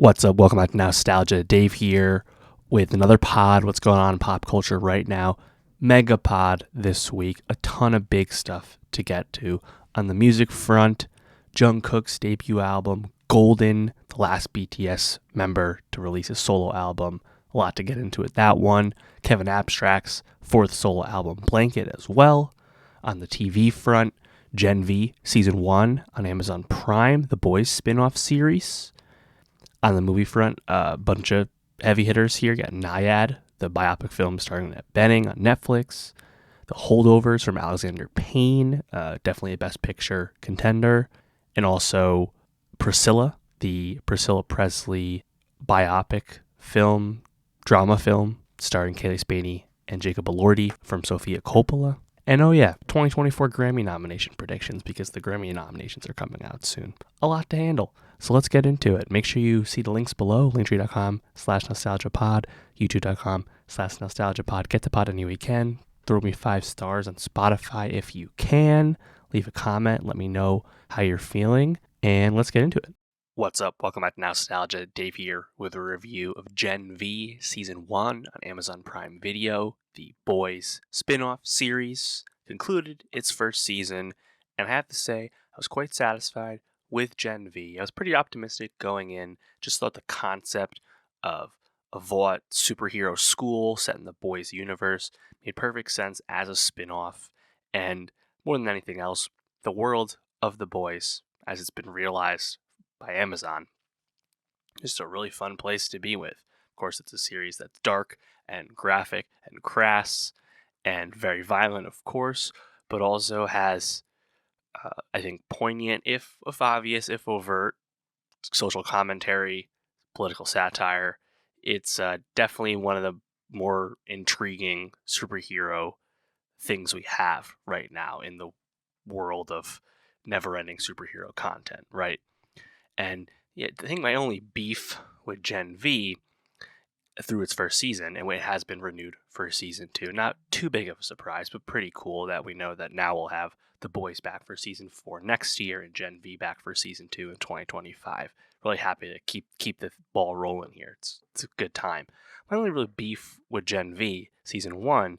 What's up? Welcome back to Nostalgia. Dave here with another pod. What's going on in pop culture right now? Mega pod this week. A ton of big stuff to get to. On the music front, Jungkook's debut album, Golden, the last BTS member to release a solo album. A lot to get into with that one. Kevin Abstract's fourth solo album, Blanket, as well. On the TV front, Gen V Season 1 on Amazon Prime, The Boys spin-off series. On the movie front, a bunch of heavy hitters here. Got Nyad, the biopic film starring Annette Bening on Netflix. The Holdovers from Alexander Payne, definitely a Best Picture contender. And also Priscilla, the Priscilla Presley biopic film, drama film, starring Kaylee Spaney and Jacob Elordi from Sofia Coppola. And 2024 Grammy nomination predictions, because the Grammy nominations are coming out soon. A lot to handle. So let's get into it. Make sure you see the links below, linktree.com/nostalgiapod, youtube.com/nostalgiapod. Get the pod any way you can. Throw me 5 stars on Spotify if you can. Leave a comment. Let me know how you're feeling. And let's get into it. What's up? Welcome back to Nostalgia. Dave here with a review of Gen V Season 1 on Amazon Prime Video. The Boys spin-off series concluded its first season. And I have to say, I was quite satisfied with Gen V. I was pretty optimistic going in. Just thought the concept of a Vought superhero school set in the Boys universe made perfect sense as a spin-off. And more than anything else, the world of the Boys, as it's been realized by Amazon, is a really fun place to be with. Of course, it's a series that's dark and graphic and crass and very violent, of course, but also has I think poignant, if obvious, if overt, social commentary, political satire. It's definitely one of the more intriguing superhero things we have right now in the world of never-ending superhero content, right? And I think my only beef with Gen V through its first season, and it has been renewed for season 2, not too big of a surprise, but pretty cool that we know that now we'll have the Boys back for season 4 next year and Gen V back for season 2 in 2025. Really happy to keep the ball rolling here. It's a good time. My only real beef with Gen V season 1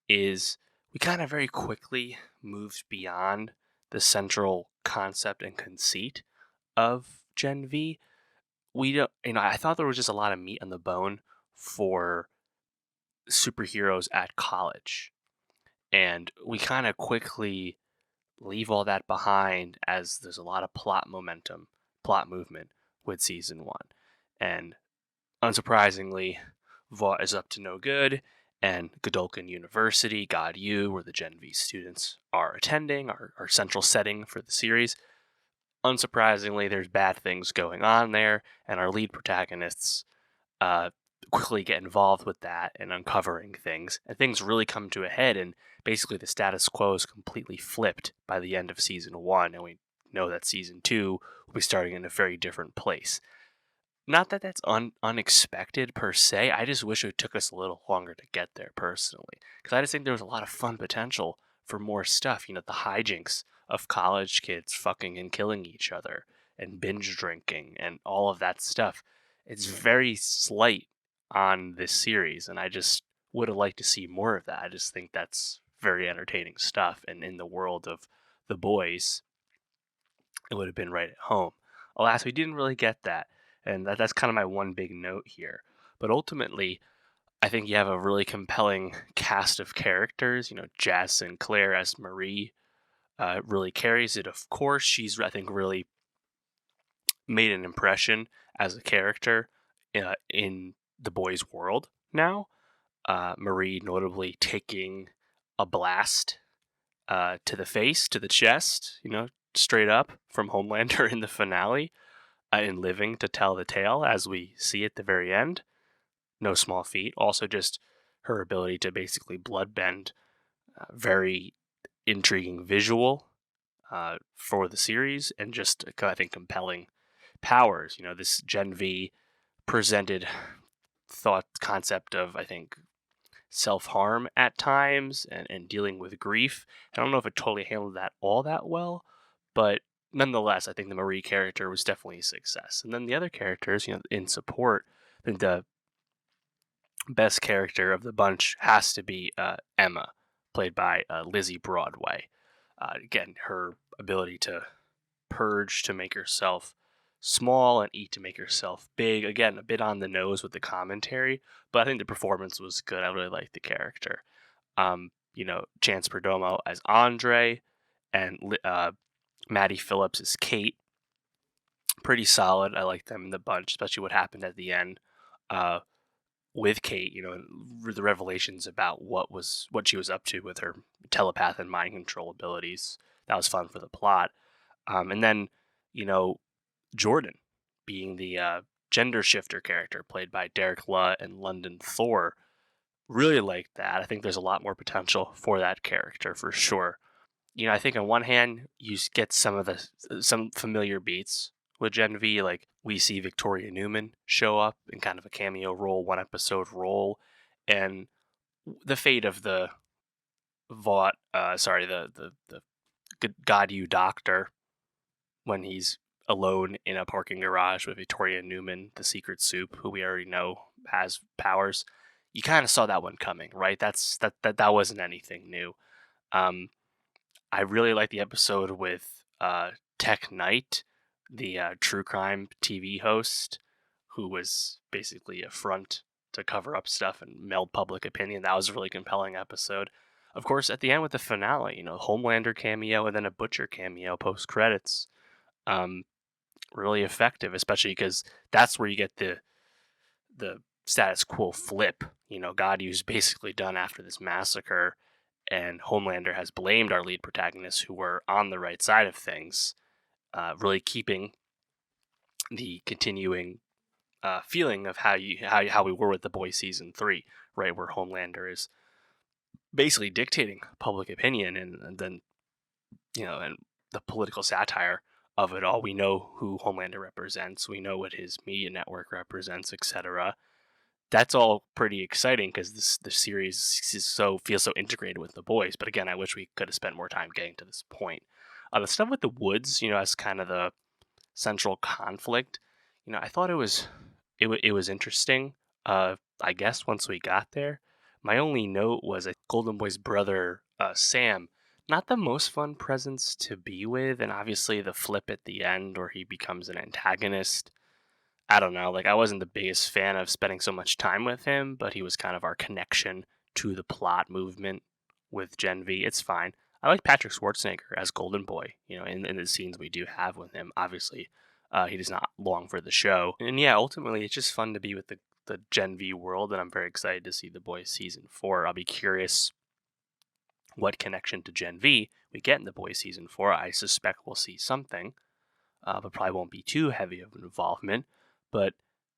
is we kind of very quickly moved beyond the central concept and conceit of Gen V. We don't, I thought there was just a lot of meat on the bone for superheroes at college, and we kind of quickly leave all that behind as there's a lot of plot movement with season 1, and unsurprisingly, Vought is up to no good, and Godolphin University, God U, where the Gen V students are attending, our central setting for the series. Unsurprisingly, there's bad things going on there, and our lead protagonists quickly get involved with that and uncovering things. And things really come to a head, and basically the status quo is completely flipped by the end of season 1, and we know that season 2 will be starting in a very different place. Not that that's unexpected per se, I just wish it took us a little longer to get there personally, because I just think there was a lot of fun potential for more stuff. The hijinks of college kids fucking and killing each other and binge drinking and all of that stuff. It's very slight on this series, and I just would have liked to see more of that. I just think that's very entertaining stuff, and in the world of the Boys, it would have been right at home. Alas, we didn't really get that, and that's kind of my one big note here. But ultimately, I think you have a really compelling cast of characters. Jazz Sinclair as Marie really carries it. Of course, she's, I think, really made an impression as a character in the Boys' world now. Marie notably taking a blast to the face, to the chest, straight up from Homelander in the finale, and living to tell the tale as we see at the very end. No small feat. Also, just her ability to basically bloodbend, very intriguing visual for the series, and just, I think, compelling powers. This Gen V presented thought concept of, I think, self-harm at times and dealing with grief. I don't know if it totally handled that all that well, but nonetheless, I think the Marie character was definitely a success. And then the other characters, in support, I think the best character of the bunch has to be Emma, played by Lizzie Broadway. Again, her ability to purge to make herself small and eat to make herself big. Again, a bit on the nose with the commentary, but I think the performance was good. I really liked the character. Chance Perdomo as Andre, and Maddie Phillips as Kate. Pretty solid. I like them in the bunch, especially what happened at the end with Kate. The revelations about what she was up to with her telepath and mind control abilities. That was fun for the plot. And then, Jordan being the gender shifter character played by Derek Lutt and London Thor. Really liked that. I think there's a lot more potential for that character for sure. I think on one hand, you get some familiar beats with Gen V. Like we see Victoria Newman show up in kind of a cameo role, one episode role, and the fate of the God You Doctor when he's alone in a parking garage with Victoria Newman, the secret soup, who we already know has powers. You kind of saw that one coming, right? That wasn't anything new. I really like the episode with Tech Knight, the true crime TV host, who was basically a front to cover up stuff and meld public opinion. That was a really compelling episode. Of course, at the end with the finale, Homelander cameo and then a Butcher cameo post credits. Really effective, especially because that's where you get the status quo flip. Godyu's basically done after this massacre, and Homelander has blamed our lead protagonists who were on the right side of things, really keeping the continuing feeling of how we were with The Boys season 3, right, where Homelander is basically dictating public opinion, and then and the political satire of it all. We know who Homelander represents. We know what his media network represents, etc. That's all pretty exciting because the series feels so integrated with The Boys. But again, I wish we could have spent more time getting to this point. The stuff with the woods, as kind of the central conflict, I thought it was interesting. I guess once we got there, my only note was Golden Boy's brother Sam. Not the most fun presence to be with, and obviously the flip at the end where he becomes an antagonist. I don't know, I wasn't the biggest fan of spending so much time with him, but he was kind of our connection to the plot movement with Gen V. It's fine. I like Patrick Schwarzenegger as Golden Boy, in the scenes we do have with him. Obviously, he does not long for the show. And yeah, ultimately, it's just fun to be with the Gen V world, and I'm very excited to see The Boys Season 4. I'll be curious what connection to Gen V we get in The Boys Season 4. I suspect we'll see something, but probably won't be too heavy of an involvement. But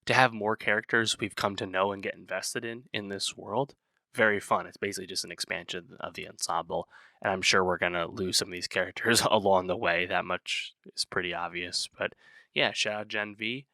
to have more characters we've come to know and get invested in this world, very fun. It's basically just an expansion of the ensemble, and I'm sure we're going to lose some of these characters along the way. That much is pretty obvious. But yeah, shout out Gen V.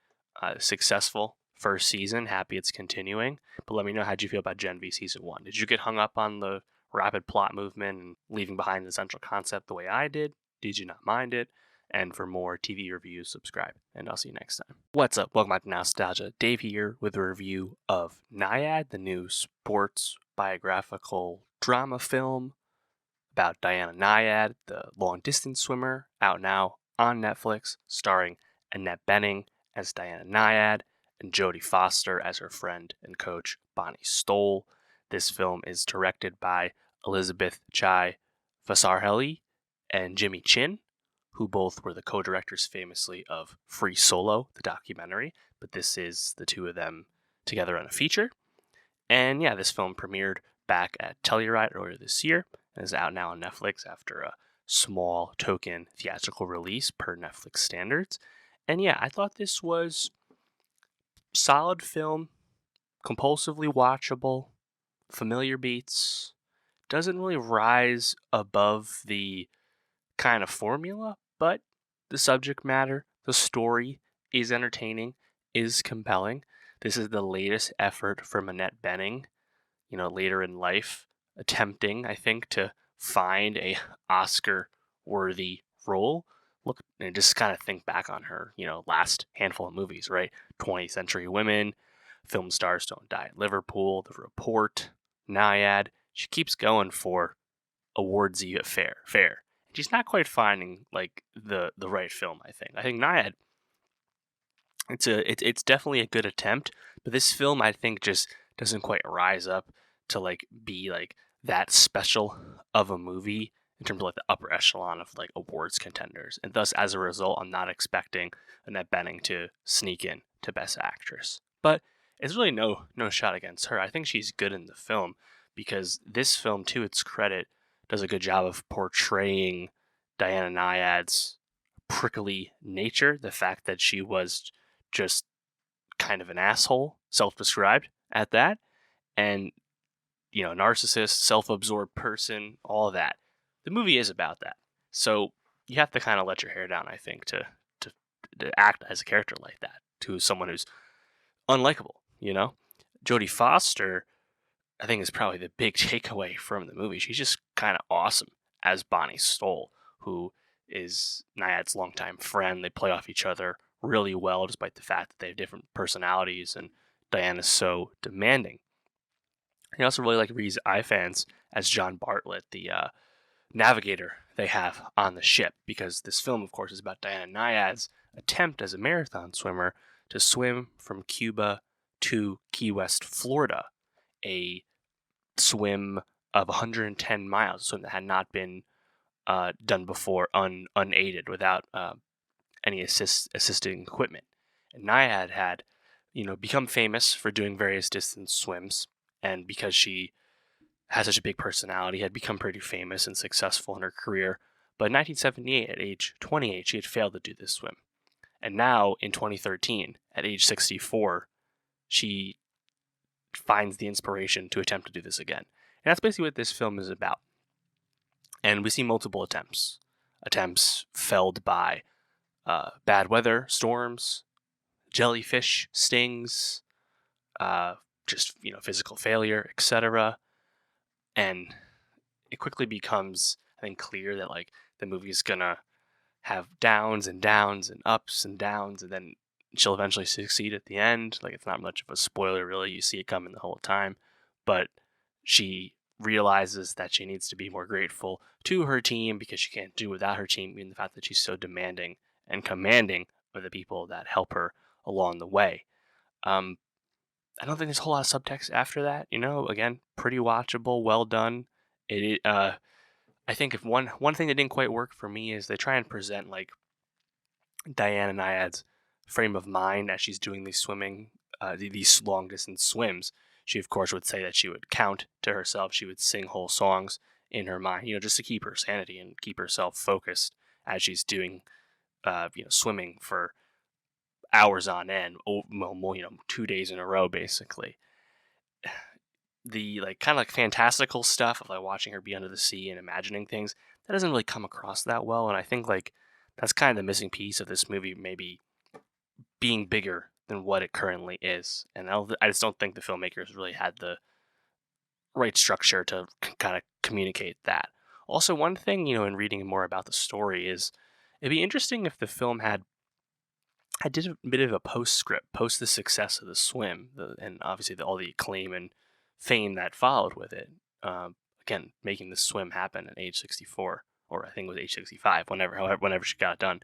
Successful first season. Happy it's continuing. But let me know, how'd you feel about Gen V Season 1? Did you get hung up on the rapid plot movement and leaving behind the central concept the way I did? Did you not mind it? And for more TV reviews, subscribe, and I'll see you next time. What's up? Welcome back to Nostalgia. Dave here with a review of Nyad, the new sports biographical drama film about Diana Nyad, the long-distance swimmer, out now on Netflix, starring Annette Bening as Diana Nyad and Jodie Foster as her friend and coach, Bonnie Stoll. This film is directed by Elizabeth Chai Vasarhelyi and Jimmy Chin, who both were the co-directors famously of Free Solo, the documentary, but this is the two of them together on a feature. And yeah, this film premiered back at Telluride earlier this year and is out now on Netflix after a small token theatrical release per Netflix standards. And yeah, I thought this was solid film, compulsively watchable, familiar beats, doesn't really rise above the kind of formula, but the subject matter, the story is entertaining, is compelling. This is the latest effort from Annette Bening, later in life, attempting, I think, to find a Oscar-worthy role. look and just kind of think back on her, last handful of movies, right? 20th Century Women, Film Stars Don't Die at Liverpool, The Report, Naiad. She keeps going for awardsy fair. And she's not quite finding like the right film. I think Naiad, it's definitely a good attempt, but this film I think just doesn't quite rise up to like be like that special of a movie in terms of like the upper echelon of like awards contenders, and thus as a result, I'm not expecting Annette Bening to sneak in to Best Actress. But it's really no shot against her. I think she's good in the film because this film, to its credit, does a good job of portraying Diana Nyad's prickly nature, the fact that she was just kind of an asshole, self-described at that, and narcissist, self-absorbed person, all of that. The movie is about that, so you have to kind of let your hair down, I think, to act as a character like that to someone who's unlikable. Jodie Foster, I think, is probably the big takeaway from the movie. She's just kind of awesome as Bonnie Stoll, who is Nyad's longtime friend. They play off each other really well, despite the fact that they have different personalities, and Diana's so demanding. I also really like Rhys Ifans as John Bartlett, the navigator they have on the ship, because this film, of course, is about Diana Nyad's attempt as a marathon swimmer to swim from Cuba to Key West, Florida, a swim of 110 miles, a swim that had not been done before unaided, without any assisting equipment. And Nyad had, become famous for doing various distance swims, and because she has such a big personality, had become pretty famous and successful in her career. But in 1978, at age 28, she had failed to do this swim. And now, in 2013, at age 64, she finds the inspiration to attempt to do this again. And that's basically what this film is about. And we see multiple attempts. Attempts felled by bad weather, storms, jellyfish stings, just physical failure, etc. And it quickly becomes, I think, clear that like the movie is gonna have downs and ups and downs, and then she'll eventually succeed at the end. Like, it's not much of a spoiler, really. You see it coming the whole time, but she realizes that she needs to be more grateful to her team because she can't do without her team, given the fact that she's so demanding and commanding of the people that help her along the way. I don't think there's a whole lot of subtext after that. Again, pretty watchable, well done. I think if one thing that didn't quite work for me is they try and present like Diana Nyad's frame of mind as she's doing these these long distance swims. She, of course, would say that she would count to herself. She would sing whole songs in her mind, just to keep her sanity and keep herself focused as she's doing, swimming for hours on end, 2 days in a row, basically. The kind of like fantastical stuff of like watching her be under the sea and imagining things, that doesn't really come across that well. And I think like that's kind of the missing piece of this movie, maybe being bigger than what it currently is. And I just don't think the filmmakers really had the right structure to kind of communicate that. Also, one thing, in reading more about the story is it'd be interesting if the film I did a bit of a postscript, post the success of the swim, and obviously all the acclaim and fame that followed with it. Again, making the swim happen at age 64, or I think it was age 65, whenever she got it done.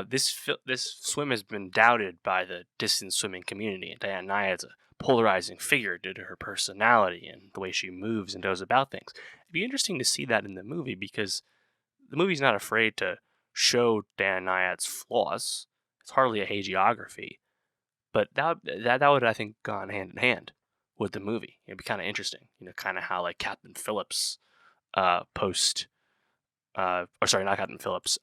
This swim has been doubted by the distance swimming community, and Diana Nyad's a polarizing figure due to her personality and the way she moves and goes about things. It'd be interesting to see that in the movie, because the movie's not afraid to show Diana Nyad's flaws. It's hardly a hagiography, but that would, I think, gone hand in hand with the movie. It'd be kind of interesting, kind of how like Captain Phillips, not Captain Phillips,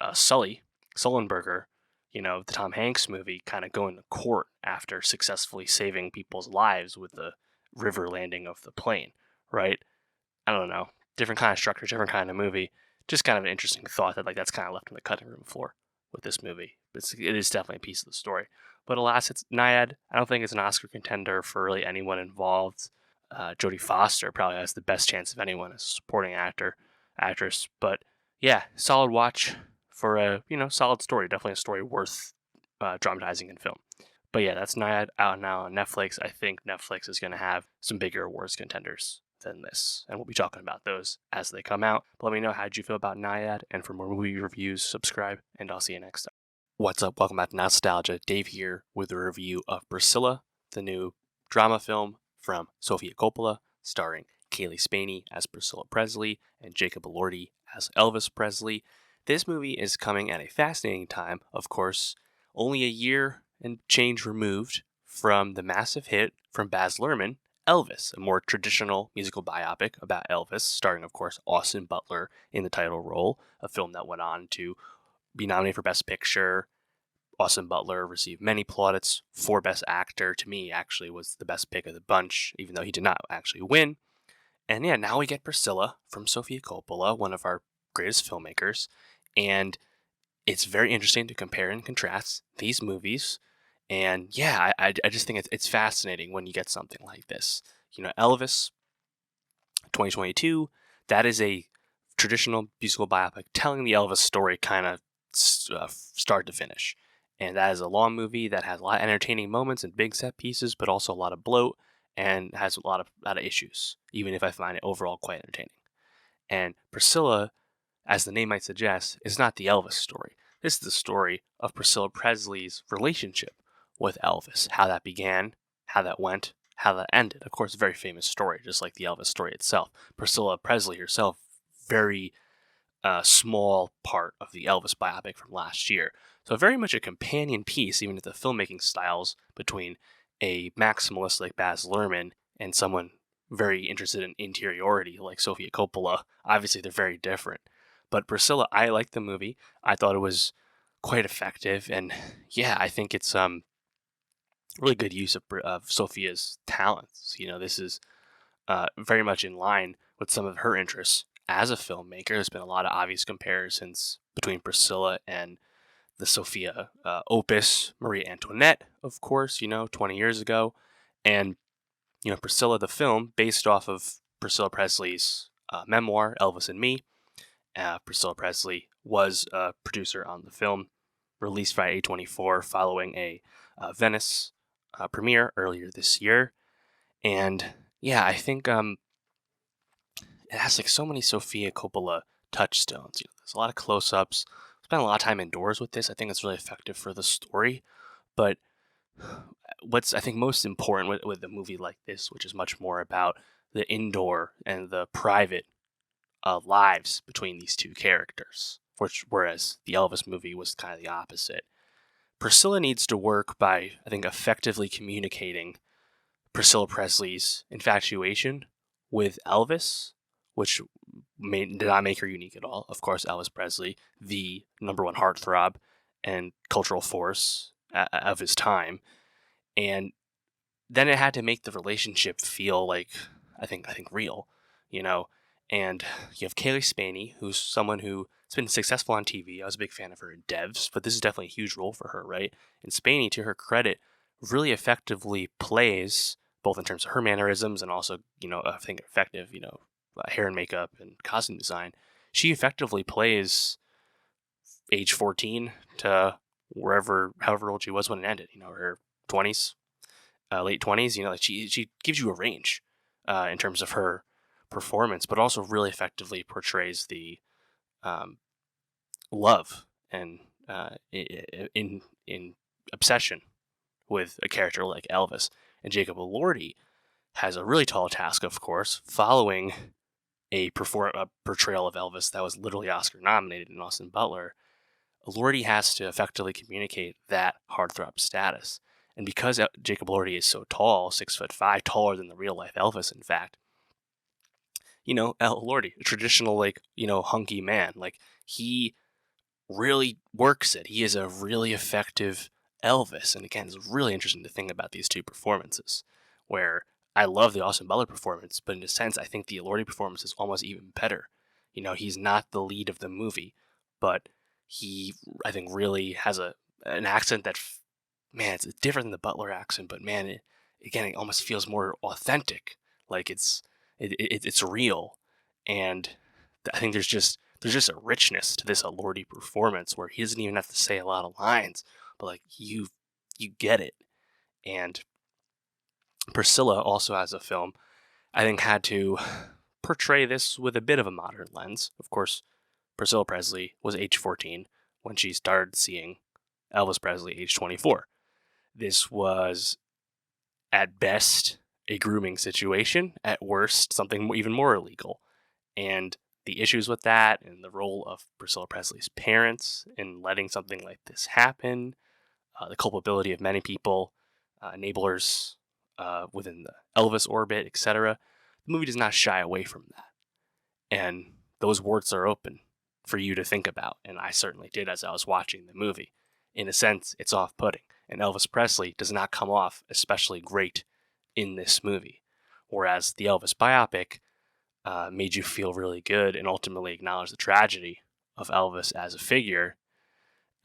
Sullenberger, the Tom Hanks movie, kind of going to court after successfully saving people's lives with the river landing of the plane, right? I don't know, different kind of structure, different kind of movie. Just kind of an interesting thought that like that's kind of left on the cutting room floor with this movie. It is definitely a piece of the story. But alas, it's Nyad. I don't think it's an Oscar contender for really anyone involved. Jodie Foster probably has the best chance of anyone as a supporting actress. But yeah, solid watch for a solid story. Definitely a story worth dramatizing in film. But yeah, that's Naiad out now on Netflix. I think Netflix is going to have some bigger awards contenders than this, and we'll be talking about those as they come out. But let me know, how did you feel about Naiad? And for more movie reviews, subscribe, and I'll see you next time. What's up? Welcome back to Nostalgia. Dave here with a review of Priscilla, the new drama film from Sofia Coppola, starring Kaylee Spaney as Priscilla Presley and Jacob Elordi as Elvis Presley. This movie is coming at a fascinating time, of course, only a year and change removed from the massive hit from Baz Luhrmann, Elvis, a more traditional musical biopic about Elvis, starring, of course, Austin Butler in the title role, a film that went on to be nominated for Best Picture. Austin Butler received many plaudits for Best Actor. To me, actually, was the best pick of the bunch, even though he did not actually win. And yeah, now we get Priscilla from Sofia Coppola, one of our greatest filmmakers. And it's very interesting to compare and contrast these movies. And yeah, I just think it's fascinating when you get something like this. Elvis, 2022, that is a traditional musical biopic telling the Elvis story kind of start to finish. And that is a long movie that has a lot of entertaining moments and big set pieces, but also a lot of bloat and has a lot of issues, even if I find it overall quite entertaining. And Priscilla, as the name might suggest, is not the Elvis story. This is the story of Priscilla Presley's relationship with Elvis, how that began, how that went, how that ended. Of course, a very famous story, just like the Elvis story itself. Priscilla Presley herself, very small part of the Elvis biopic from last year. So very much a companion piece, even to the filmmaking styles between a maximalist like Baz Luhrmann and someone very interested in interiority like Sofia Coppola. Obviously, they're very different. But Priscilla, I liked the movie. I thought it was quite effective, and yeah, I think it's really good use of Sophia's talents. This is very much in line with some of her interests as a filmmaker. There's been a lot of obvious comparisons between Priscilla and the Sophia opus, Marie Antoinette, of course, 20 years ago. And, Priscilla, the film, based off of Priscilla Presley's memoir, Elvis and Me. Priscilla Presley was a producer on the film, released by A24 following a Venice premiere earlier this year. And yeah, I think it has like so many Sofia Coppola touchstones. There's a lot of close-ups. Spent a lot of time indoors with this. I think it's really effective for the story. But what's I think most important with a movie like this, which is much more about the indoor and the private lives between these two characters, whereas the Elvis movie was kind of the opposite. Priscilla needs to work by, I think, effectively communicating Priscilla Presley's infatuation with Elvis, which did not make her unique at all. Of course, Elvis Presley, the number one heartthrob and cultural force of his time, and then it had to make the relationship feel like I think real, And you have Kaylee Spaney, who's someone who's been successful on TV. I was a big fan of her in Devs, but this is definitely a huge role for her, right? And Spaney, to her credit, really effectively plays, both in terms of her mannerisms and also, I think effective, hair and makeup and costume design. She effectively plays age 14 to however old she was when it ended, her 20s, late 20s, like she gives you a range in terms of her performance, but also really effectively portrays the love and in obsession with a character like Elvis. And Jacob Elordi has a really tall task, of course, following a portrayal of Elvis that was literally Oscar nominated in Austin Butler. Elordi has to effectively communicate that heartthrob status. And because Jacob Elordi is so tall, 6'5", taller than the real life Elvis, in fact, Elordi, a traditional, hunky man, he really works it. He is a really effective Elvis. And again, it's really interesting to think about these two performances, where I love the Austin Butler performance, but in a sense, I think the Elordi performance is almost even better. He's not the lead of the movie, but he, I think, really has an accent that, man, it's different than the Butler accent, but man, it almost feels more authentic. Like it's real. And I think there's just there's just a richness to this Elordi performance where he doesn't even have to say a lot of lines, but like you get it. And Priscilla also as a film, I think had to portray this with a bit of a modern lens. Of course, Priscilla Presley was age 14 when she started seeing Elvis Presley age 24. This was at best a grooming situation, at worst something even more illegal. And the issues with that and the role of Priscilla Presley's parents in letting something like this happen, the culpability of many people, enablers within the Elvis orbit, etc. The movie does not shy away from that. And those warts are open for you to think about. And I certainly did as I was watching the movie. In a sense, it's off-putting. And Elvis Presley does not come off especially great in this movie. Whereas the Elvis biopic made you feel really good and ultimately acknowledge the tragedy of Elvis as a figure,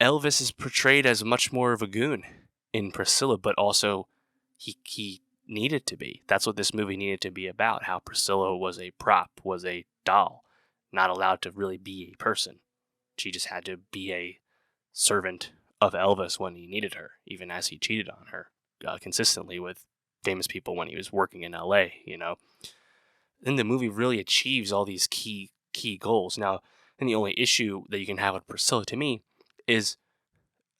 Elvis is portrayed as much more of a goon in Priscilla, but also he needed to be. That's what this movie needed to be about, how Priscilla was a prop, was a doll, not allowed to really be a person. She just had to be a servant of Elvis when he needed her, even as he cheated on her consistently with famous people when he was working in LA, Then the movie really achieves all these key goals. Now, and the only issue that you can have with Priscilla to me is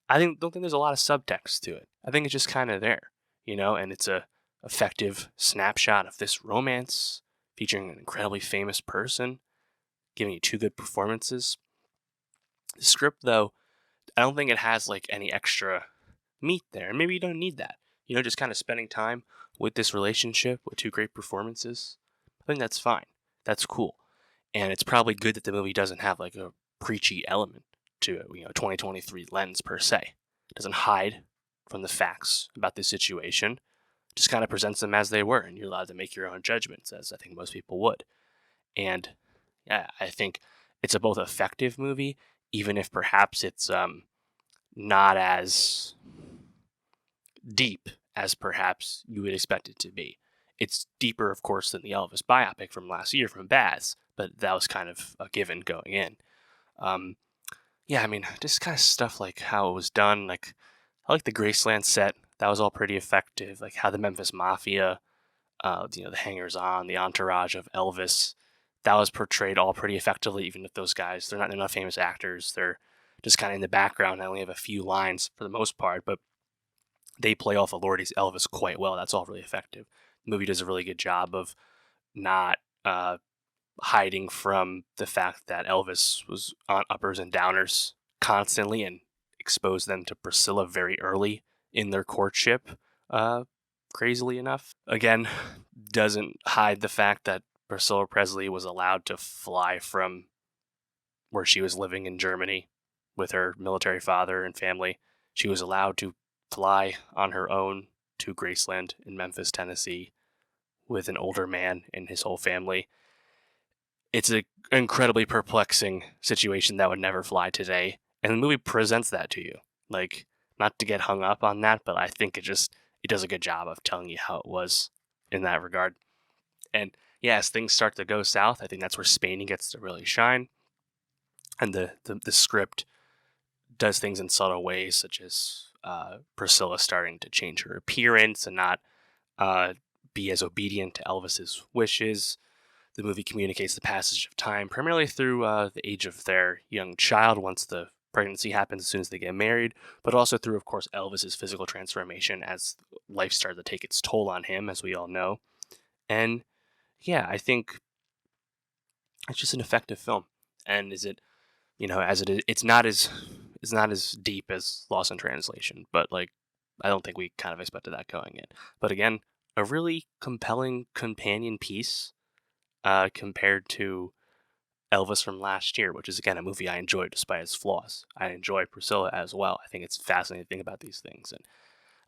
don't think there's a lot of subtext to it. I think it's just kind of there, and it's a effective snapshot of this romance featuring an incredibly famous person, giving you two good performances. The script, though, I don't think it has like any extra meat there, and maybe you don't need that. Just kind of spending time with this relationship with two great performances. I think that's fine. That's cool. And it's probably good that the movie doesn't have like a preachy element to it, 2023 lens per se. It doesn't hide from the facts about this situation. Just kind of presents them as they were, and you're allowed to make your own judgments, as I think most people would. And yeah, I think it's a both effective movie, even if perhaps it's not as deep as perhaps you would expect it to be. It's deeper, of course, than the Elvis biopic from last year from Baz, but that was kind of a given going in. Just kind of stuff like how it was done. Like, I like the Graceland set. That was all pretty effective. Like how the Memphis Mafia, the hangers-on, the entourage of Elvis, that was portrayed all pretty effectively, even if those guys, they're not famous actors. They're just kind of in the background. I only have a few lines for the most part, but they play off Elordi's Elvis quite well. That's all really effective. The movie does a really good job of not hiding from the fact that Elvis was on uppers and downers constantly and exposed them to Priscilla very early in their courtship, crazily enough. Again, doesn't hide the fact that Priscilla Presley was allowed to fly from where she was living in Germany with her military father and family. She was allowed to fly on her own to Graceland in Memphis, Tennessee, with an older man and his whole family. It's an incredibly perplexing situation that would never fly today, and the movie presents that to you. Like, not to get hung up on that, but I think it does a good job of telling you how it was in that regard. And yeah, as things start to go south, I think that's where Spaney gets to really shine. And the script does things in subtle ways, such as Priscilla starting to change her appearance and not be as obedient to Elvis's wishes. The movie communicates the passage of time primarily through the age of their young child once the pregnancy happens as soon as they get married, but also through, of course, Elvis's physical transformation as life started to take its toll on him, as we all know. And yeah, I think it's just an effective film. And is it, as it is, it's not as deep as Lost in Translation, but like, I don't think we kind of expected that going in. But again, a really compelling companion piece compared to Elvis from last year, which is, again, a movie I enjoyed despite its flaws. I enjoy Priscilla as well. I think it's fascinating to think about these things. And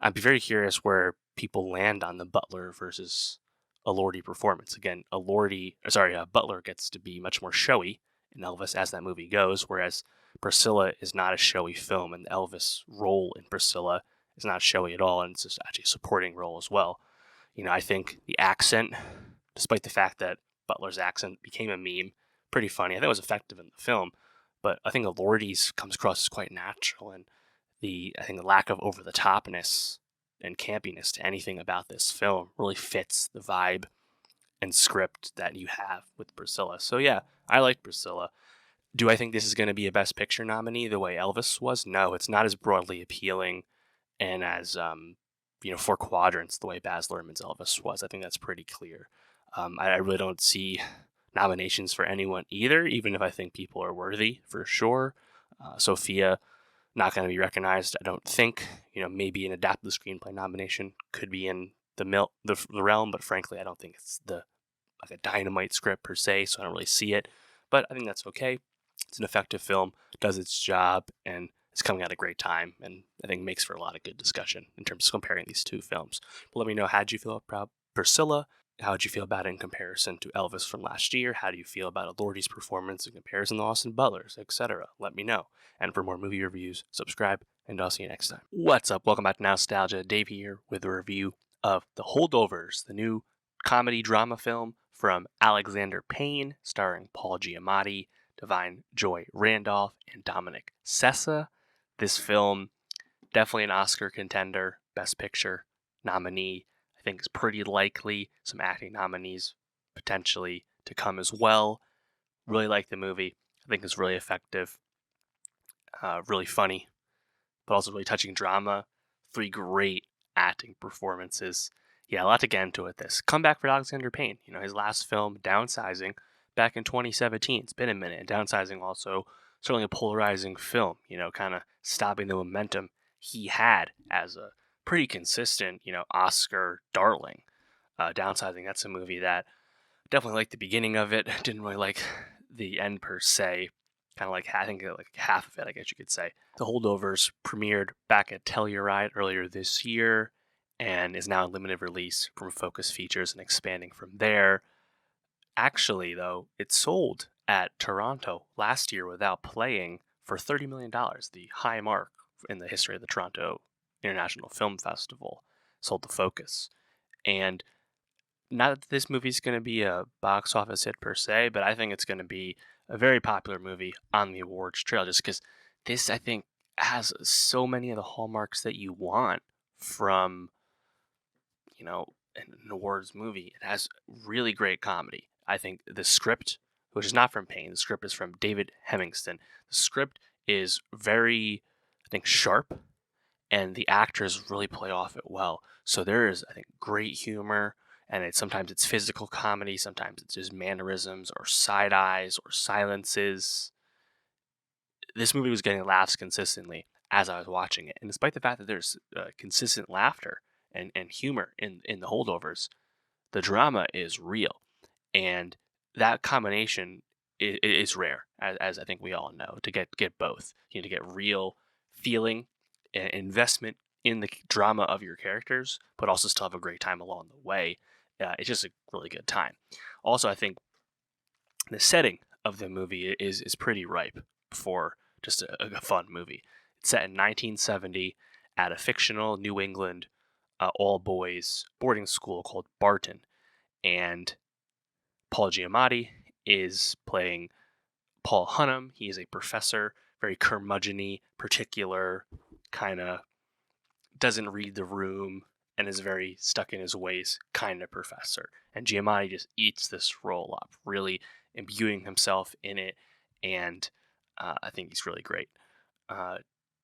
I'd be very curious where people land on the Butler versus Elordi performance. Again, Butler gets to be much more showy in Elvis as that movie goes, whereas Priscilla is not a showy film, and the Elvis role in Priscilla is not showy at all, and it's just actually a supporting role as well. I think the accent, despite the fact that Butler's accent became a meme, pretty funny. I think it was effective in the film, but I think the Lordy's comes across as quite natural, and I think the lack of over the topness and campiness to anything about this film really fits the vibe and script that you have with Priscilla. So yeah, I like Priscilla. Do I think this is going to be a Best Picture nominee the way Elvis was? No, it's not as broadly appealing and as four quadrants the way Baz Luhrmann's Elvis was. I think that's pretty clear. I really don't see nominations for anyone either, even if I think people are worthy for sure. Sophia, not going to be recognized, I don't think. Maybe an adapted screenplay nomination could be in the realm, but frankly, I don't think it's like a dynamite script per se, so I don't really see it. But I think that's okay. It's an effective film, does its job, and it's coming at a great time, and I think makes for a lot of good discussion in terms of comparing these two films. But let me know, how did you feel about Priscilla? How did you feel about it in comparison to Elvis from last year? How do you feel about Lordy's performance in comparison to Austin Butler's, etc.? Let me know. And for more movie reviews, subscribe, and I'll see you next time. What's up? Welcome back to Nostalgia. Dave here with a review of The Holdovers, the new comedy drama film from Alexander Payne, starring Paul Giamatti, Divine Joy Randolph, and Dominic Sessa. This film, definitely an Oscar contender, Best Picture nominee. I think it's pretty likely some acting nominees potentially to come as well. Really like the movie. I think it's really effective, really funny, but also really touching drama. 3 great acting performances. Yeah, a lot to get into with this. Comeback for Alexander Payne. His last film, Downsizing, back in 2017. It's been a minute. And Downsizing also certainly a polarizing film, kind of stopping the momentum he had as a pretty consistent, Oscar darling. Downsizing, that's a movie that definitely liked the beginning of it. Didn't really like the end per se. Kind of like, I think like half of it, I guess you could say. The Holdovers premiered back at Telluride earlier this year and is now in limited release from Focus Features and expanding from there. Actually, though, it sold at Toronto last year without playing for $30 million, the high mark in the history of the Toronto International Film Festival, sold to Focus. And not that this movie's going to be a box office hit per se, but I think it's going to be a very popular movie on the awards trail, just because this, I think, has so many of the hallmarks that you want from, an awards movie. It has really great comedy. I think the script, which is not from Payne, the script is from David Hemingston. The script is very, I think, sharp, and the actors really play off it well. So there is, I think, great humor, and sometimes it's physical comedy, sometimes it's just mannerisms or side eyes or silences. This movie was getting laughs consistently as I was watching it, and despite the fact that there's consistent laughter and humor in the Holdovers, the drama is real, and that combination is rare, as I think we all know. To get both, to get real feeling and investment in the drama of your characters, but also still have a great time along the way. It's just a really good time. Also, I think the setting of the movie is pretty ripe for just a fun movie. It's set in 1970 at a fictional New England all-boys boarding school called Barton, and Paul Giamatti is playing Paul Hunnam. He is a professor, very curmudgeon-y, particular, kind of doesn't read the room and is very stuck in his ways kind of professor. And Giamatti just eats this role up, really imbuing himself in it, and I think he's really great.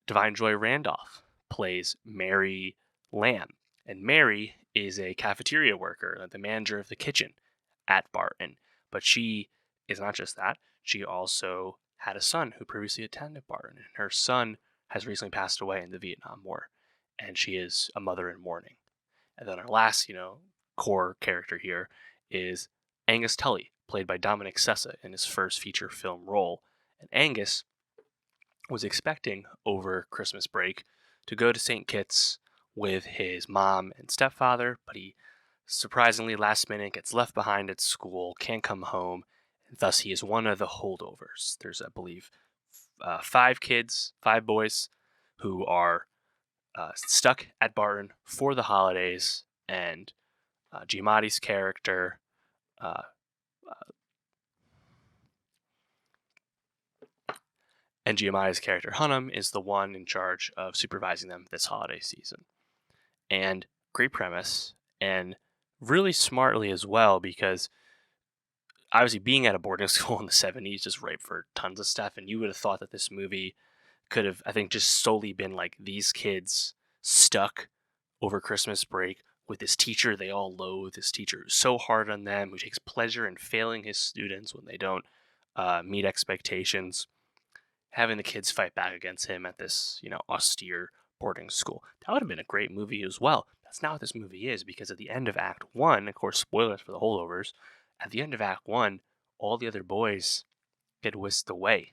Divine Joy Randolph plays Mary Lamb, and Mary is a cafeteria worker, the manager of the kitchen at Barton. But she is not just that. She also had a son who previously attended Barton, and her son has recently passed away in the Vietnam War, and she is a mother in mourning. And then our last, core character here is Angus Tully, played by Dominic Sessa in his first feature film role. And Angus was expecting over Christmas break to go to St. Kitts with his mom and stepfather, but he surprisingly last minute gets left behind at school, can't come home, and thus he is one of the holdovers. There's, I believe, 5 boys who are stuck at Barton for the holidays, and Giamatti's character And Giamatti's character Hunnam is the one in charge of supervising them this holiday season. And great premise, and really smartly as well, because obviously being at a boarding school in the 70s is ripe for tons of stuff. And you would have thought that this movie could have, I think, just solely been like these kids stuck over Christmas break with this teacher they all loathe. This teacher who's so hard on them, who takes pleasure in failing his students when they don't meet expectations, having the kids fight back against him at this, austere boarding school. That would have been a great movie as well. That's not what this movie is, because at the end of Act 1, of course, spoilers for the holdovers, at the end of Act 1, all the other boys get whisked away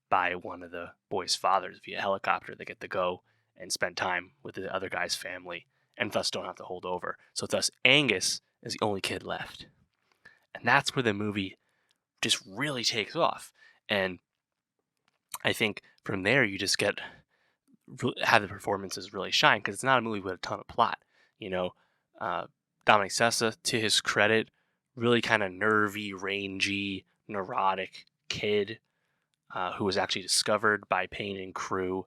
by one of the boys' fathers via helicopter. They get to go and spend time with the other guy's family, and thus don't have to hold over. So thus Angus is the only kid left. And that's where the movie just really takes off. And I think from there you just have the performances really shine, because it's not a movie with a ton of plot. Dominic Sessa, to his credit, really kind of nervy, rangy, neurotic kid who was actually discovered by Payne and crew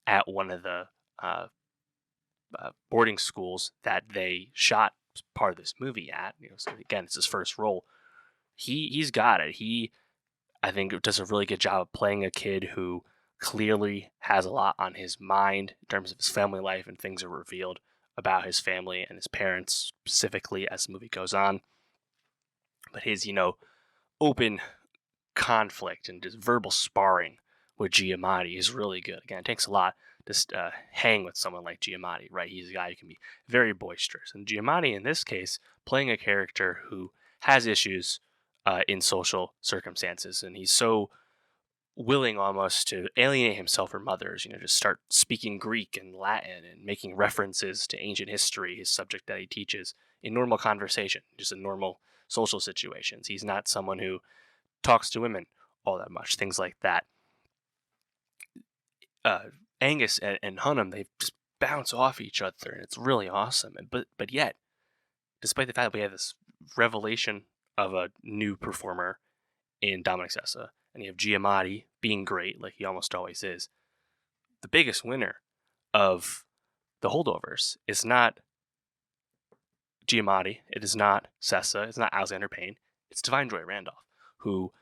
at one of the boarding schools that they shot part of this movie at. So again, it's his first role. He's got it. I think, does a really good job of playing a kid who clearly has a lot on his mind in terms of his family life, and things are revealed about his family and his parents specifically as the movie goes on. But his, open conflict and just verbal sparring with Giamatti is really good. Again, it takes a lot to hang with someone like Giamatti, right? He's a guy who can be very boisterous. And Giamatti, in this case, playing a character who has issues in social circumstances, and he's so willing almost to alienate himself from others, just start speaking Greek and Latin and making references to ancient history, his subject that he teaches, in normal conversation, just in normal social situations. He's not someone who talks to women all that much, things like that. Angus and Hunnam, they just bounce off each other, and it's really awesome. But yet, despite the fact that we have this revelation of a new performer in Dominic Sessa, and you have Giamatti being great, like he almost always is, the biggest winner of the holdovers is not Giamatti, it is not Sessa, it's not Alexander Payne, it's Divine Joy Randolph, who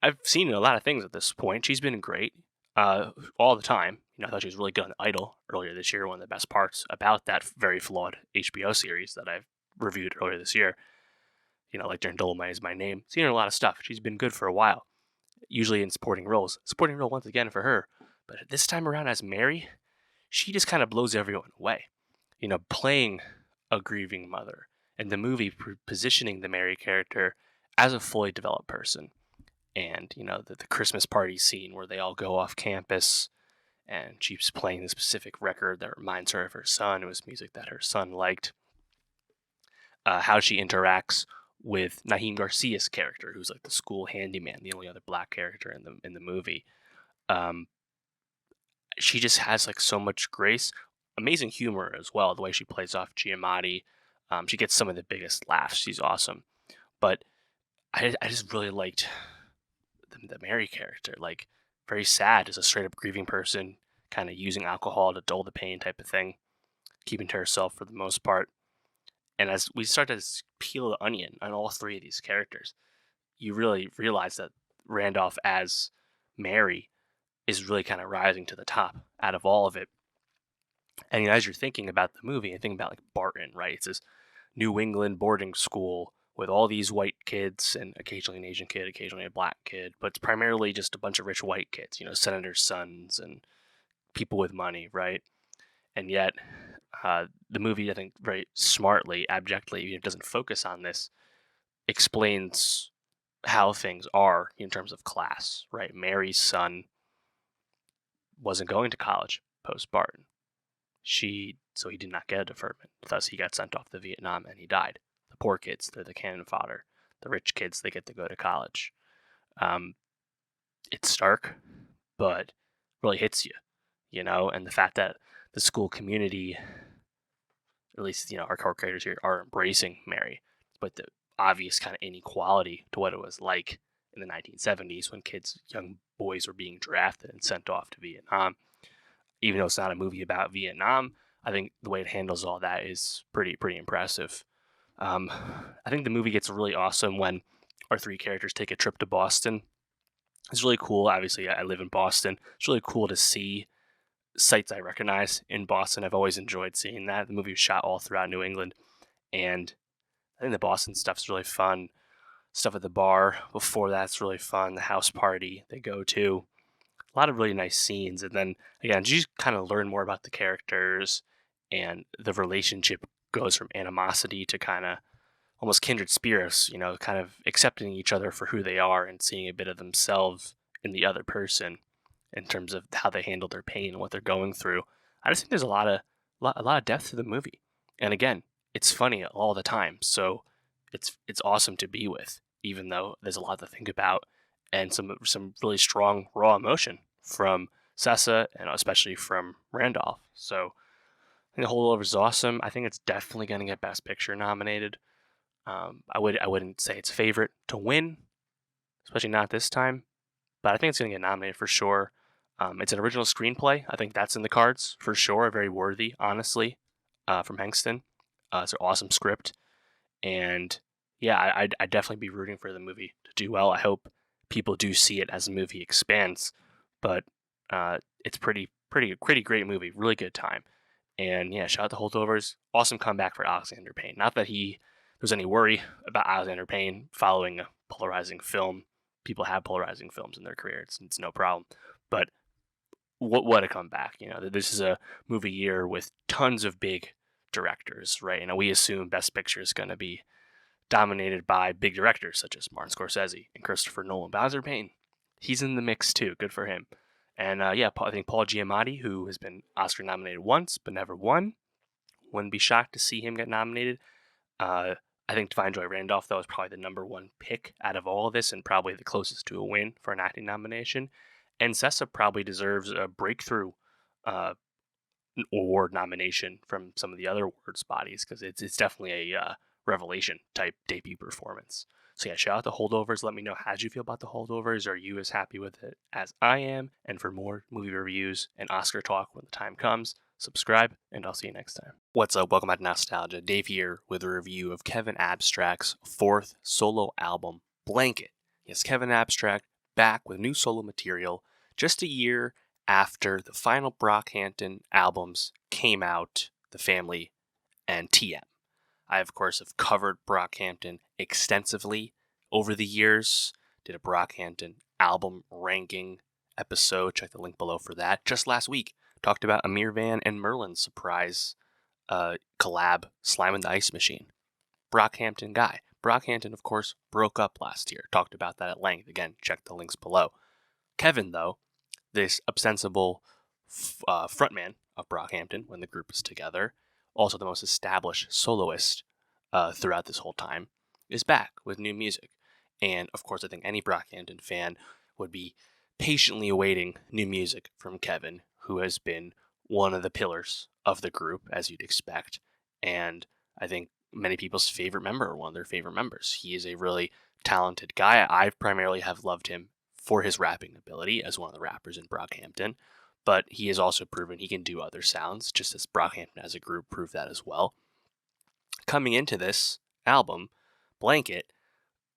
I've seen in a lot of things at this point. She's been great all the time. I thought she was really good on Idol earlier this year. One of the best parts about that very flawed HBO series that I've reviewed earlier this year, like during Dolomite Is My Name. Seen her in a lot of stuff. She's been good for a while, usually in supporting roles. Supporting role once again for her. But this time around as Mary, she just kind of blows everyone away. Playing a grieving mother, and the movie positioning the Mary character as a fully developed person. And, the Christmas party scene where they all go off campus and she's playing the specific record that reminds her of her son. It was music that her son liked. How she interacts with Naheem Garcia's character, who's like the school handyman, the only other black character in the movie. She just has like so much grace, amazing humor as well. The way she plays off Giamatti, she gets some of the biggest laughs. She's awesome. But I just really liked the Mary character, like very sad, as a straight up grieving person, kind of using alcohol to dull the pain type of thing, keeping to herself for the most part. And as we start to peel the onion on all three of these characters, you really realize that Randolph as Mary is really kind of rising to the top out of all of it. And as you're thinking about the movie, and thinking about like Barton, right? It's this New England boarding school with all these white kids and occasionally an Asian kid, occasionally a black kid, but it's primarily just a bunch of rich white kids, senators' sons and people with money, right? And yet, the movie, I think, very smartly, abjectly, it doesn't focus on this, explains how things are in terms of class, right? Mary's son wasn't going to college post Barton. So he did not get a deferment. Thus, he got sent off to Vietnam and he died. The poor kids, they're the cannon fodder. The rich kids, they get to go to college. It's stark, but really hits you, and the fact that the school community, at least, our core characters here, are embracing Mary, but the obvious kind of inequality to what it was like in the 1970s when young boys were being drafted and sent off to Vietnam. Even though it's not a movie about Vietnam, I think the way it handles all that is pretty impressive. I think the movie gets really awesome when our three characters take a trip to Boston. It's really cool. Obviously, I live in Boston. It's really cool to see sites I recognize in Boston. I've always enjoyed seeing that. The movie was shot all throughout New England, and I think the Boston stuff's really fun. Stuff at the bar before that's really fun. The house party they go to. A lot of really nice scenes. And then, again, you just kind of learn more about the characters, and the relationship goes from animosity to kind of almost kindred spirits, kind of accepting each other for who they are and seeing a bit of themselves in the other person in terms of how they handle their pain and what they're going through. I just think there's a lot of depth to the movie. And again, it's funny all the time. So it's awesome to be with, even though there's a lot to think about and some really strong raw emotion from Sessa and especially from Randolph. So I think the Holdovers is awesome. I think it's definitely going to get Best Picture nominated. I wouldn't say it's favorite to win, especially not this time, but I think it's going to get nominated for sure. It's an original screenplay. I think that's in the cards for sure. Very worthy, honestly, from Hengsten. It's an awesome script, and yeah, I'd definitely be rooting for the movie to do well. I hope people do see it as the movie expands, but it's pretty great movie. Really good time, and yeah, shout out to Holdovers. Awesome comeback for Alexander Payne. Not that there's any worry about Alexander Payne following a polarizing film. People have polarizing films in their career. It's no problem. But what a comeback. This is a movie year with tons of big directors, right? We assume Best Picture is going to be dominated by big directors such as Martin Scorsese and Christopher Nolan. But Alexander Payne, he's in the mix too. Good for him. And I think Paul Giamatti, who has been Oscar nominated once but never won, wouldn't be shocked to see him get nominated. I think Divine Joy Randolph, though, is probably the number one pick out of all of this and probably the closest to a win for an acting nomination. And Sessa probably deserves a breakthrough award nomination from some of the other awards bodies because it's definitely a revelation type debut performance. So yeah, shout out to Holdovers. Let me know how you feel about the Holdovers. Are you as happy with it as I am? And for more movie reviews and Oscar talk when the time comes, subscribe, and I'll see you next time. What's up? Welcome back to Nostalgia. Dave here with a review of Kevin Abstract's fourth solo album, Blanket. Yes, Kevin Abstract back with new solo material just a year after the final Brockhampton albums came out, The Family and TM. I, of course, have covered Brockhampton extensively over the years. Did a Brockhampton album ranking episode. Check the link below for that. Just last week, talked about Amir Van and Merlin's surprise collab, Slime in the Ice Machine. Brockhampton guy. Brockhampton, of course, broke up last year. Talked about that at length. Again, check the links below. Kevin, though, this ostensible frontman of Brockhampton when the group was together, also the most established soloist throughout this whole time, is back with new music. And, of course, I think any Brockhampton fan would be patiently awaiting new music from Kevin, who has been one of the pillars of the group, as you'd expect. And I think many people's favorite member, or one of their favorite members. He is a really talented guy. I primarily have loved him for his rapping ability as one of the rappers in Brockhampton, but he has also proven he can do other sounds, just as Brockhampton as a group proved that as well. Coming into this album, Blanket,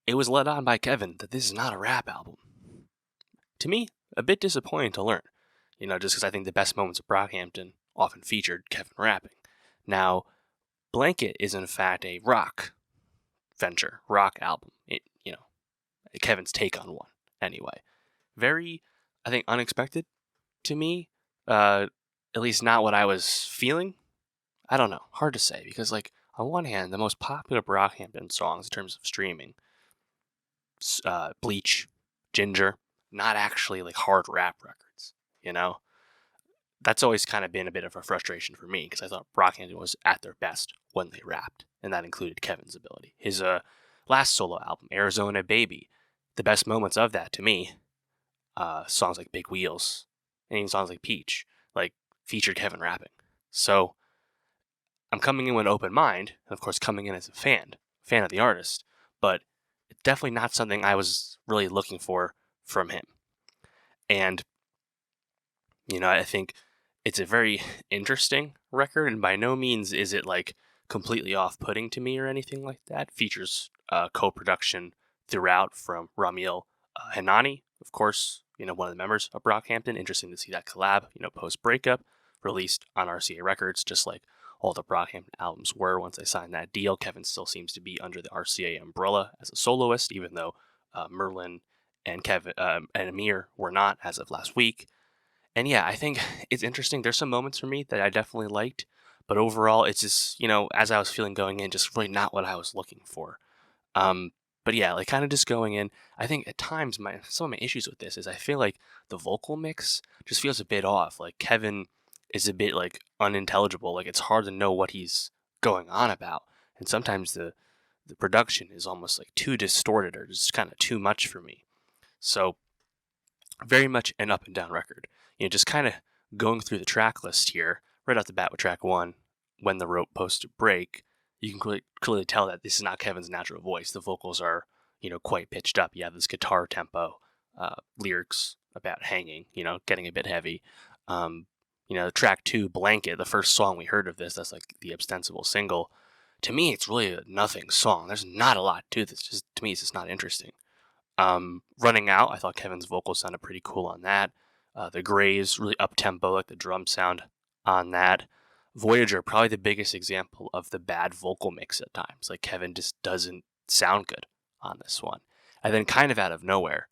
it was led on by Kevin that this is not a rap album. To me, a bit disappointing to learn, just because I think the best moments of Brockhampton often featured Kevin rapping. Now, Blanket is in fact a rock venture, rock album. Kevin's take on one, anyway. Very, I think, unexpected to me. At least not what I was feeling. I don't know. Hard to say, because, on one hand, the most popular Brockhampton songs in terms of streaming, Bleach, Ginger, not actually, hard rap records, That's always kind of been a bit of a frustration for me, because I thought Brockhampton was at their best when they rapped, and that included Kevin's ability. His last solo album, Arizona Baby, the best moments of that, to me, songs like Big Wheels, and even songs like Peach, featured Kevin rapping. So, I'm coming in with an open mind, and of course coming in as a fan of the artist, but definitely not something I was really looking for from him. And, I think it's a very interesting record, and by no means is it like completely off putting to me or anything like that. Features co production throughout from Ramiel Hanani, of course, one of the members of Brockhampton. Interesting to see that collab, post breakup, released on RCA Records, just like all the Brockhampton albums were once they signed that deal. Kevin still seems to be under the RCA umbrella as a soloist, even though Merlin and Kevin and Amir were not as of last week. And yeah, I think it's interesting. There's some moments for me that I definitely liked, but overall, it's just, as I was feeling going in, just really not what I was looking for. Um, but yeah, like kind of just going in, I think at times some of my issues with this is I feel like the vocal mix just feels a bit off. Like Kevin is a bit like unintelligible. Like it's hard to know what he's going on about, and sometimes the production is almost like too distorted or just kind of too much for me. So very much an up and down record. Just kind of going through the track list here, right off the bat with track one, When the Rope Posted Break, you can clearly tell that this is not Kevin's natural voice. The vocals are, quite pitched up. You have this guitar tempo, lyrics about hanging, getting a bit heavy. Track two, Blanket, the first song we heard of this, that's like the ostensible single. To me, it's really a nothing song. There's not a lot to this. Just to me, it's just not interesting. Running Out, I thought Kevin's vocals sounded pretty cool on that. The Grays, really up tempo, like the drum sound on that. Voyager, probably the biggest example of the bad vocal mix at times. Like Kevin just doesn't sound good on this one. And then kind of out of nowhere,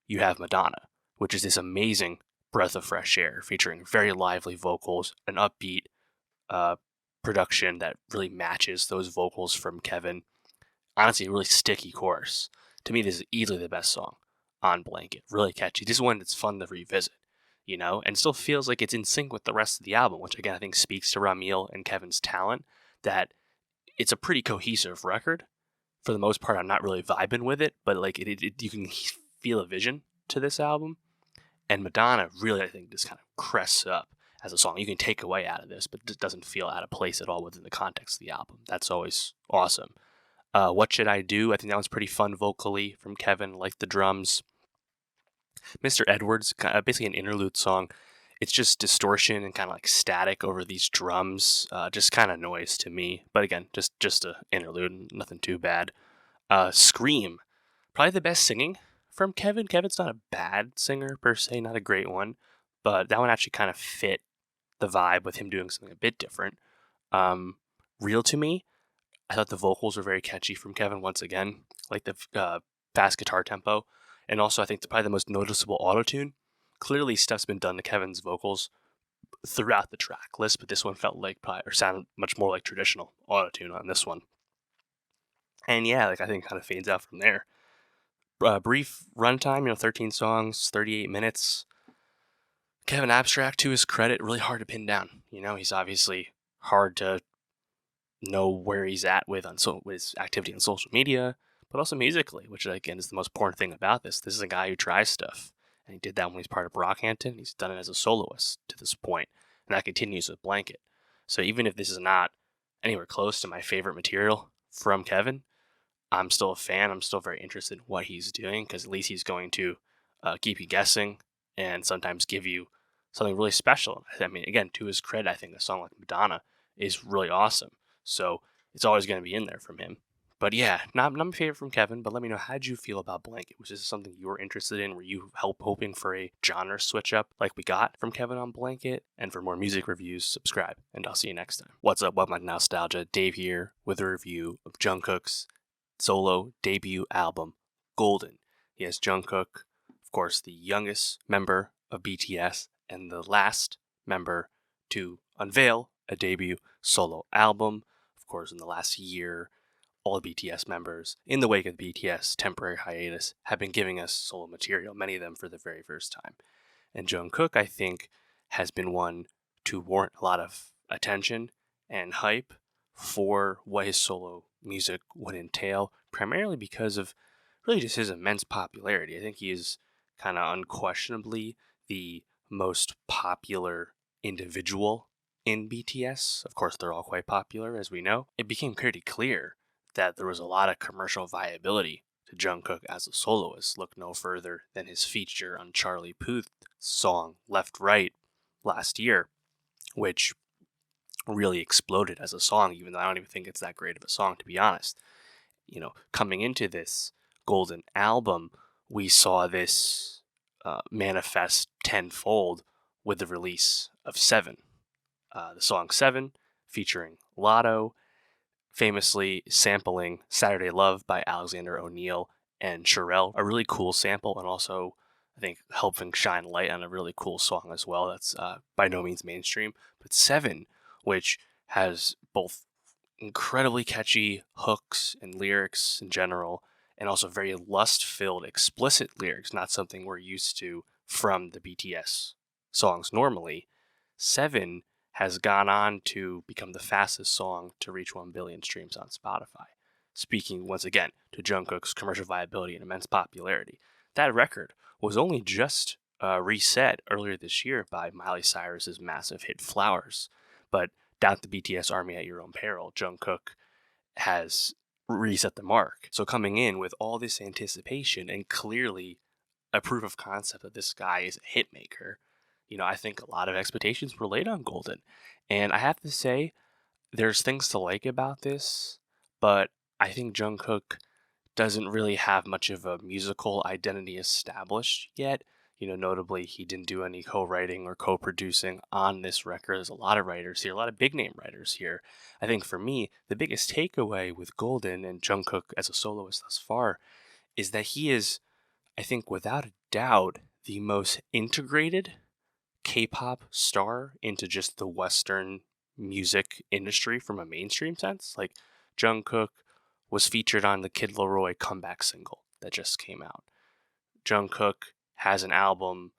you have Madonna, which is this amazing breath of fresh air featuring very lively vocals, an upbeat production that really matches those vocals from Kevin. Honestly, a really sticky chorus. To me, this is easily the best song on Blanket. Really catchy. This is one that's fun to revisit, and still feels like it's in sync with the rest of the album, which again I think speaks to Ramiel and Kevin's talent. That it's a pretty cohesive record. For the most part, I'm not really vibing with it, but like you can feel a vision to this album. And Madonna really, I think, just kind of crests up as a song you can take away out of this, but it doesn't feel out of place at all within the context of the album. That's always awesome. What Should I Do? I think that was pretty fun vocally from Kevin, like the drums. Mr. Edwards, basically an interlude song. It's just distortion and kind of like static over these drums, just kind of noise to me. But again, just a interlude, nothing too bad. Scream, probably the best singing from Kevin. Kevin's not a bad singer per se, not a great one, but that one actually kind of fit the vibe with him doing something a bit different. Real to Me, I thought the vocals were very catchy from Kevin once again, like the fast guitar tempo. And also, I think probably the most noticeable auto-tune. Clearly, stuff's been done to Kevin's vocals throughout the track list, but this one felt like sounded much more like traditional auto-tune on this one. And yeah, like I think it kind of fades out from there. Brief runtime, 13 songs, 38 minutes. Kevin Abstract, to his credit, really hard to pin down. He's obviously hard to know where he's at with his activity on social media, but also musically, which again is the most important thing about this. This is a guy who tries stuff, and he did that when he's part of Brockhampton. He's done it as a soloist to this point, and that continues with Blanket. So even if this is not anywhere close to my favorite material from Kevin, I'm still a fan. I'm still very interested in what he's doing, because at least he's going to keep you guessing and sometimes give you something really special. I mean, again, to his credit, I think a song like Madonna is really awesome. So it's always going to be in there from him. But yeah, not my favorite from Kevin, but let me know, how did you feel about Blanket? Was this something you were interested in? Were you hoping for a genre switch up like we got from Kevin on Blanket? And for more music reviews, subscribe, and I'll see you next time. What's up, welcome to Nostalgia. Dave here with a review of Jungkook's solo debut album, Golden. He has Jungkook, of course, the youngest member of BTS and the last member to unveil a debut solo album. Of course, in the last year, all the BTS members, in the wake of the BTS temporary hiatus, have been giving us solo material, many of them for the very first time. And Jungkook, I think, has been one to warrant a lot of attention and hype for what his solo music would entail, primarily because of really just his immense popularity. I think he is kind of unquestionably the most popular individual in BTS. Of course, they're all quite popular, as we know. It became pretty clear that there was a lot of commercial viability to to Jungkook as a soloist, look no further than his feature on Charlie Puth's song Left Right last year, which really exploded as a song, even though I don't even think it's that great of a song, to be honest. Coming into this Golden album, we saw this manifest tenfold with the release of Seven. The song Seven, featuring Lotto, famously sampling Saturday Love by Alexander O'Neal and Sherelle, a really cool sample, and also, I think, helping shine light on a really cool song as well that's by no means mainstream. But Seven, which has both incredibly catchy hooks and lyrics in general, and also very lust-filled, explicit lyrics, not something we're used to from the BTS songs normally. Seven has gone on to become the fastest song to reach 1 billion streams on Spotify. Speaking once again to Jungkook's commercial viability and immense popularity, that record was only just reset earlier this year by Miley Cyrus's massive hit Flowers. But doubt the BTS army at your own peril, Jungkook has reset the mark. So coming in with all this anticipation and clearly a proof of concept that this guy is a hit maker, I think a lot of expectations were laid on Golden. And I have to say, there's things to like about this, but I think Jungkook doesn't really have much of a musical identity established yet. Notably, he didn't do any co-writing or co-producing on this record. There's a lot of writers here, a lot of big-name writers here. I think for me, the biggest takeaway with Golden and Jungkook as a soloist thus far is that he is, I think, without a doubt, the most integrated K-pop star into just the Western music industry from a mainstream sense. Like, Jungkook was featured on the Kid Laroi comeback single that just came out. Jungkook has an album,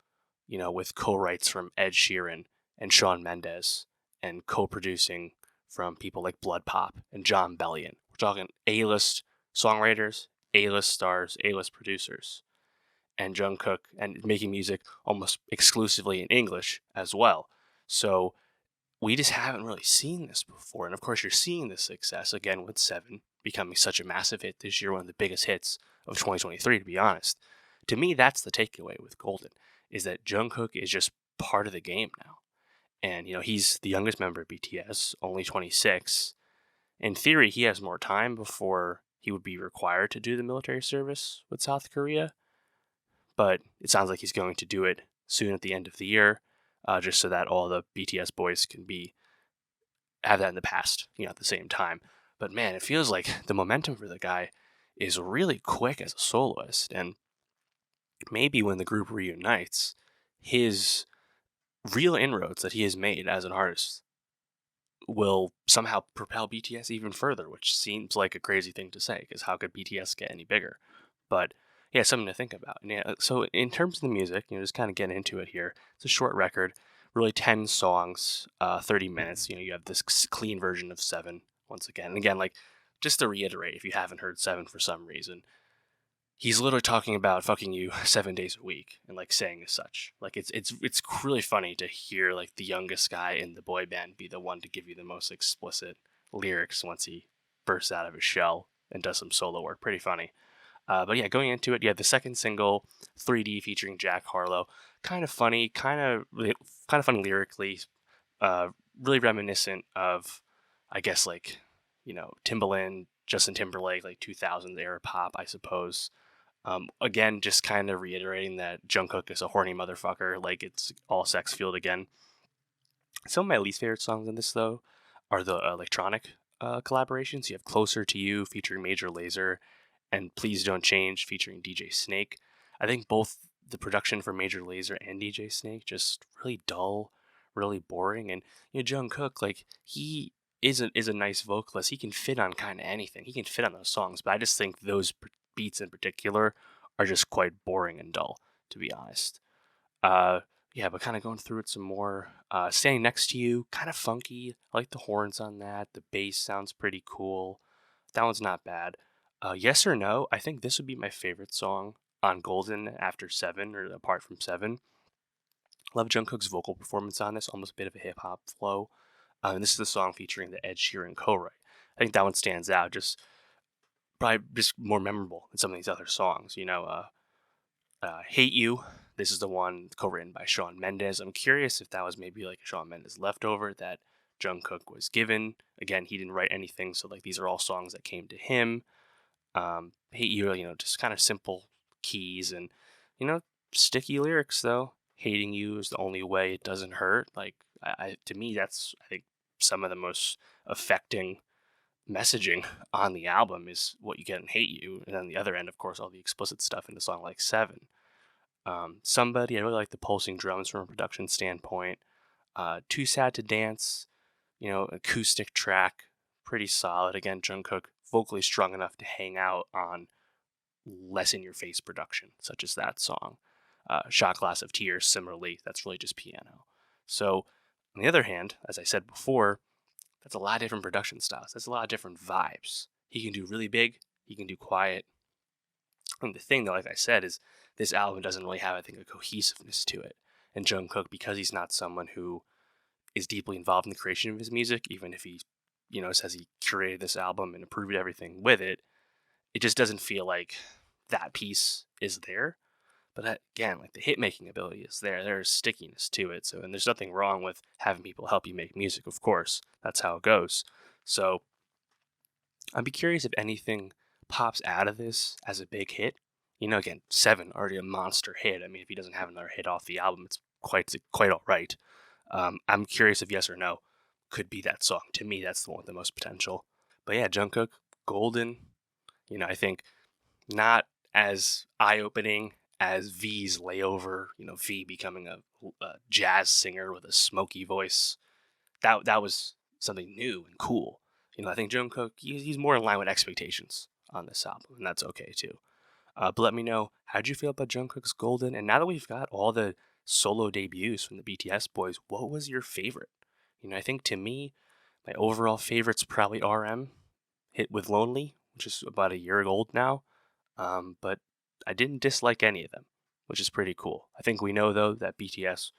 with co-writes from Ed Sheeran and Shawn Mendes, and co-producing from people like Blood Pop and John Bellion. We're talking A-list songwriters, A-list stars, A-list producers. And Jungkook, and making music almost exclusively in English as well. So we just haven't really seen this before. And of course, you're seeing this success again with Seven becoming such a massive hit this year, one of the biggest hits of 2023, to be honest. To me, that's the takeaway with Golden, is that Jungkook is just part of the game now. And, he's the youngest member of BTS, only 26. In theory, he has more time before he would be required to do the military service with South Korea. But it sounds like he's going to do it soon at the end of the year, just so that all the BTS boys can have that in the past, at the same time. But man, it feels like the momentum for the guy is really quick as a soloist, and maybe when the group reunites, his real inroads that he has made as an artist will somehow propel BTS even further, which seems like a crazy thing to say, because how could BTS get any bigger? But yeah, something to think about. And yeah, so in terms of the music, just kind of getting into it here. It's a short record, really 10 songs, 30 minutes. You have this clean version of Seven once again. And again, like, just to reiterate, if you haven't heard Seven for some reason, he's literally talking about fucking you 7 days a week and like saying as such. Like, it's really funny to hear like the youngest guy in the boy band be the one to give you the most explicit lyrics once he bursts out of his shell and does some solo work. Pretty funny. But yeah, going into it, the second single, 3D, featuring Jack Harlow, kind of funny, kind of funny lyrically, really reminiscent of, I guess, like, Timbaland, Justin Timberlake, like 2000s era pop, I suppose. Again, just kind of reiterating that Jungkook is a horny motherfucker, like it's all sex fueled again. Some of my least favorite songs in this, though, are the electronic collaborations. You have Closer to You featuring Major Lazer, and Please Don't Change featuring DJ Snake. I think both the production for Major Lazer and DJ Snake just really dull, really boring. And Jungkook, like, he is a nice vocalist. He can fit on kind of anything. He can fit on those songs, but I just think those beats in particular are just quite boring and dull, to be honest. But kind of going through it some more. Standing Next to You, kind of funky. I like the horns on that. The bass sounds pretty cool. That one's not bad. Yes or No, I think this would be my favorite song on Golden after Seven, or apart from Seven. Love Jungkook's vocal performance on this, almost a bit of a hip-hop flow. And this is the song featuring the Ed Sheeran co-write. I think that one stands out. Just probably just more memorable than some of these other songs. Hate You. This is the one co-written by Shawn Mendes. I'm curious if that was maybe like a Shawn Mendes leftover that Jungkook was given. Again, he didn't write anything, so like these are all songs that came to him. Hate You, just kind of simple keys and you know sticky lyrics though. Hating you is the only way it doesn't hurt. Like to me, that's I think some of the most affecting messaging on the album is what you get in Hate You, and then the other end, of course, all the explicit stuff in the song like Seven. Somebody, I really like the pulsing drums from a production standpoint. Too Sad to Dance, acoustic track, pretty solid. Again, Jungkook vocally strong enough to hang out on less in your face production, such as that song. Shot Glass of Tears, similarly, that's really just piano. So, on the other hand, as I said before, that's a lot of different production styles. That's a lot of different vibes. He can do really big, he can do quiet. And the thing, though, like I said, is this album doesn't really have, I think, a cohesiveness to it. And Jungkook, because he's not someone who is deeply involved in the creation of his music, even if he, says he curated this album and approved everything with it, it just doesn't feel like that piece is there. But that, again, like the hit making ability is there. There's stickiness to it. So, and there's nothing wrong with having people help you make music, of course. That's how it goes. So, I'd be curious if anything pops out of this as a big hit. Again, Seven, already a monster hit. I mean, if he doesn't have another hit off the album, it's quite all right. I'm curious if yes or no could be that song. To me, that's the one with the most potential. But yeah, Jungkook, Golden, I think not as eye-opening as V's Layover, V becoming a jazz singer with a smoky voice. That was something new and cool. I think Jungkook, he's more in line with expectations on this album, and that's okay too. But let me know, how'd you feel about Jungkook's Golden? And now that we've got all the solo debuts from the BTS boys, what was your favorite? I think to me, my overall favorite's probably RM, hit with Lonely, which is about a year old now. But I didn't dislike any of them, which is pretty cool. I think we know, though, that BTS,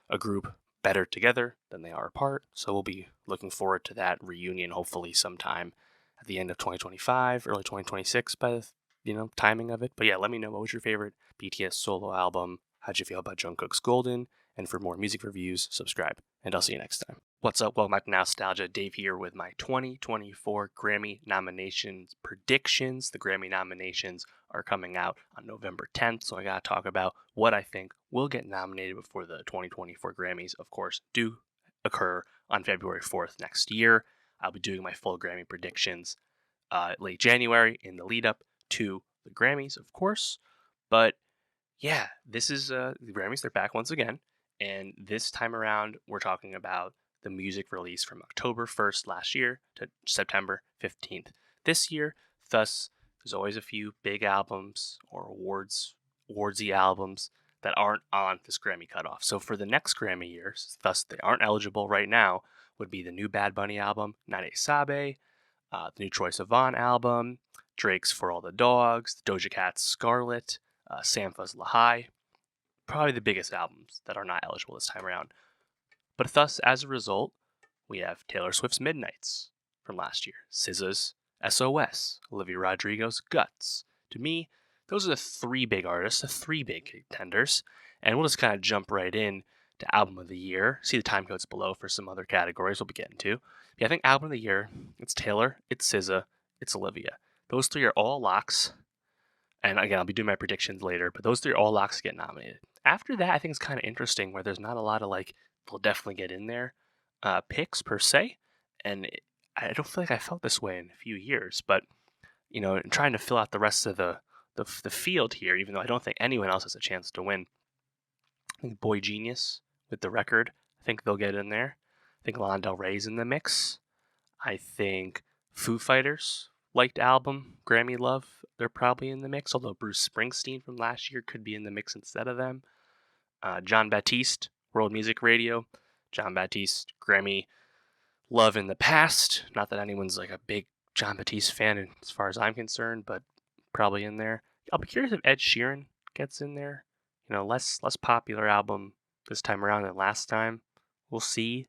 a group better together than they are apart, so we'll be looking forward to that reunion hopefully sometime at the end of 2025, early 2026 by the timing of it. But yeah, let me know, what was your favorite BTS solo album? How'd you feel about Jungkook's Golden? And for more music reviews, subscribe, and I'll see you next time. What's up? Welcome back to Nostalgia. Dave here with my 2024 Grammy nominations predictions. The Grammy nominations are coming out on November 10th, so I got to talk about what I think will get nominated before the 2024 Grammys, of course, do occur on February 4th next year. I'll be doing my full Grammy predictions late January in the lead up to the Grammys, of course. But yeah, this is the Grammys. They're back once again. And this time around, we're talking about the music release from October 1st last year to September 15th this year. Thus, there's always a few big albums or awardsy albums that aren't on this Grammy cutoff. So for the next Grammy years, thus they aren't eligible right now, would be the new Bad Bunny album, Nade Sabe, the new Troye Sivan album, Drake's For All the Dogs, Doja Cat's Scarlet, Sampha's Lahai. Probably the biggest albums that are not eligible this time around. But thus, as a result, we have Taylor Swift's Midnights from last year, SZA's SOS, Olivia Rodrigo's Guts. To me, those are the three big artists, the three big contenders. And we'll just kind of jump right in to Album of the Year. See the time codes below for some other categories we'll be getting to. Yeah, I think Album of the Year, it's Taylor, it's SZA, it's Olivia. Those three are all locks. And again, I'll be doing my predictions later, but those three are all locks to get nominated. After that, I think it's kind of interesting where there's not a lot of they'll definitely get in there picks per se. And I don't feel like I felt this way in a few years, but trying to fill out the rest of the field here, even though I don't think anyone else has a chance to win. I think Boy Genius with The Record, I think they'll get in there. I think Lana Del Rey's in the mix. I think Foo Fighters liked album, Grammy Love, they're probably in the mix, although Bruce Springsteen from last year could be in the mix instead of them. John Baptiste, World Music Radio. John Baptiste, Grammy Love in the past. Not that anyone's a big John Baptiste fan as far as I'm concerned, but probably in there. I'll be curious if Ed Sheeran gets in there. Less popular album this time around than last time. We'll see.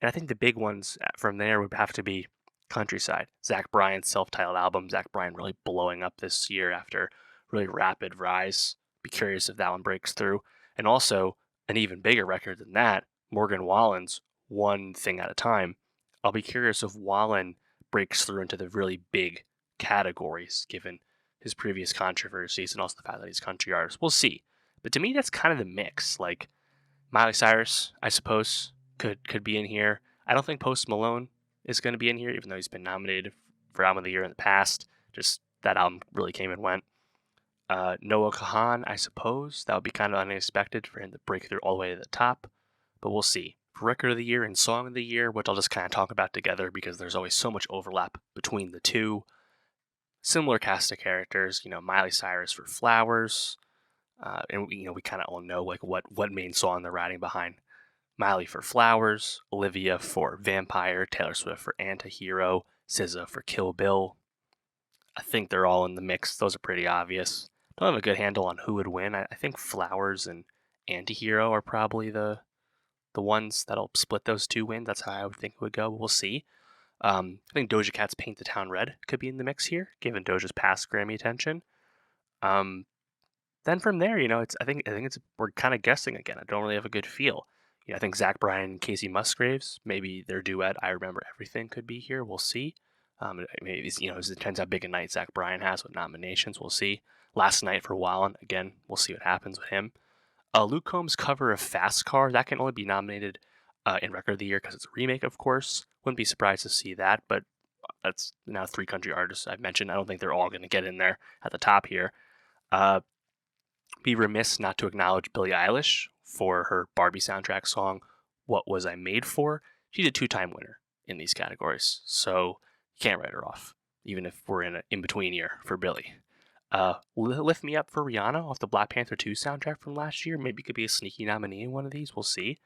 And I think the big ones from there would have to be Countryside, Zach Bryan's self-titled album. Zach Bryan really blowing up this year after really rapid rise. Be curious if that one breaks through. And also, an even bigger record than that, Morgan Wallen's One Thing at a Time. I'll be curious if Wallen breaks through into the really big categories, given his previous controversies and also the fact that he's a country artist. We'll see. But to me, that's kind of the mix. Like, Miley Cyrus, I suppose, could be in here. I don't think Post Malone is going to be in here, even though he's been nominated for Album of the Year in the past. Just that album really came and went. Noah Kahan, I suppose. That would be kind of unexpected for him to break through all the way to the top. But we'll see. For Record of the Year and Song of the Year, which I'll just kind of talk about together because there's always so much overlap between the two. Similar cast of characters, Miley Cyrus for Flowers. And we kind of all know like what main song they're riding behind. Miley for Flowers, Olivia for Vampire, Taylor Swift for Antihero, SZA for Kill Bill. I think they're all in the mix. Those are pretty obvious. Don't have a good handle on who would win. I think Flowers and Antihero are probably the ones that'll split those two wins. That's how I would think it would go. We'll see. I think Doja Cat's Paint the Town Red could be in the mix here, given Doja's past Grammy attention. Then from there, I think we're kind of guessing again. I don't really have a good feel. I think Zach Bryan and Casey Musgraves, maybe their duet, I Remember Everything, could be here. We'll see. Maybe it depends how big a night Zach Bryan has with nominations. We'll see. Last Night for Wallen, again, we'll see what happens with him. Luke Combs' cover of Fast Car, that can only be nominated in Record of the Year because it's a remake, of course. Wouldn't be surprised to see that, but that's now 3 country artists I've mentioned. I don't think they're all going to get in there at the top here. Be remiss not to acknowledge Billie Eilish for her Barbie soundtrack song, What Was I Made For? She's a 2-time winner in these categories, so you can't write her off, even if we're in an in-between year for Billie. Lift Me Up for Rihanna off the Black Panther 2 soundtrack from last year. Maybe could be a sneaky nominee in one of these. We'll see.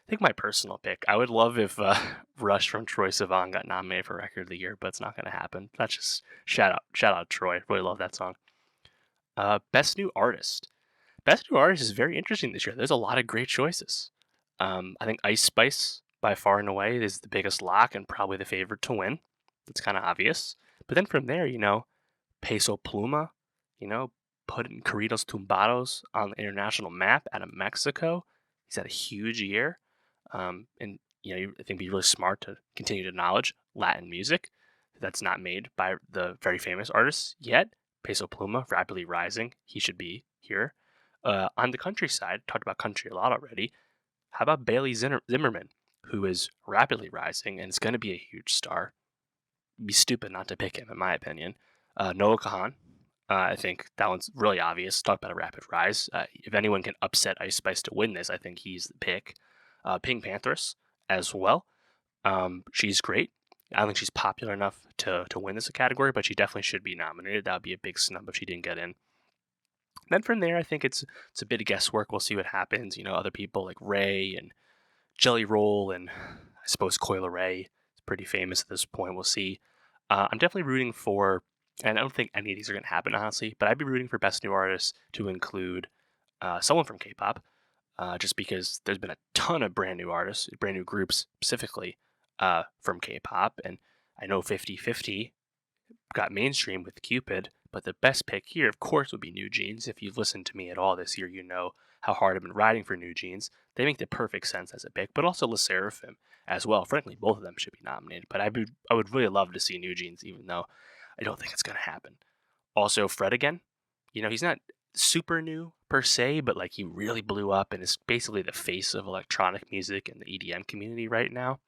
I think my personal pick, I would love if Rush from Troye Sivan got nominated for Record of the Year, but it's not going to happen. That's just shout out Troy. Really love that song. Best New Artist. Best New Artist is very interesting this year. There's a lot of great choices. I think Ice Spice, by far and away, is the biggest lock and probably the favorite to win. That's kind of obvious. But then from there, Peso Pluma, putting Corridos Tumbados on the international map out of Mexico. He's had a huge year. And, I think it'd be really smart to continue to acknowledge Latin music that's not made by the very famous artists yet. Peso Pluma, rapidly rising. He should be here. On the country side, talked about country a lot already. How about Bailey Zimmerman, who is rapidly rising and is going to be a huge star? It'd be stupid not to pick him, in my opinion. Noah Kahan, I think that one's really obvious. Talk about a rapid rise. If anyone can upset Ice Spice to win this, I think he's the pick. Pink Panthers as well. She's great. I don't think she's popular enough to win this category, but she definitely should be nominated. That would be a big snub if she didn't get in. Then from there, I think it's a bit of guesswork. We'll see what happens. Other people like Ray and Jelly Roll and I suppose Coil Ray is pretty famous at this point. We'll see. I'm definitely rooting for, and I don't think any of these are going to happen, honestly, but I'd be rooting for Best New Artist to include someone from K-pop, just because there's been a ton of brand new artists, brand new groups specifically from K-pop, and I know 50/50 got mainstream with Cupid, but the best pick here, of course, would be New Jeans. If you've listened to me at all this year, you know how hard I've been riding for New Jeans. They make the perfect sense as a pick, but also Le Sserafim as well. Frankly, both of them should be nominated, but I would really love to see New Jeans, even though I don't think it's going to happen. Also, Fred again. He's not super new per se, but he really blew up and is basically the face of electronic music in the EDM community right now.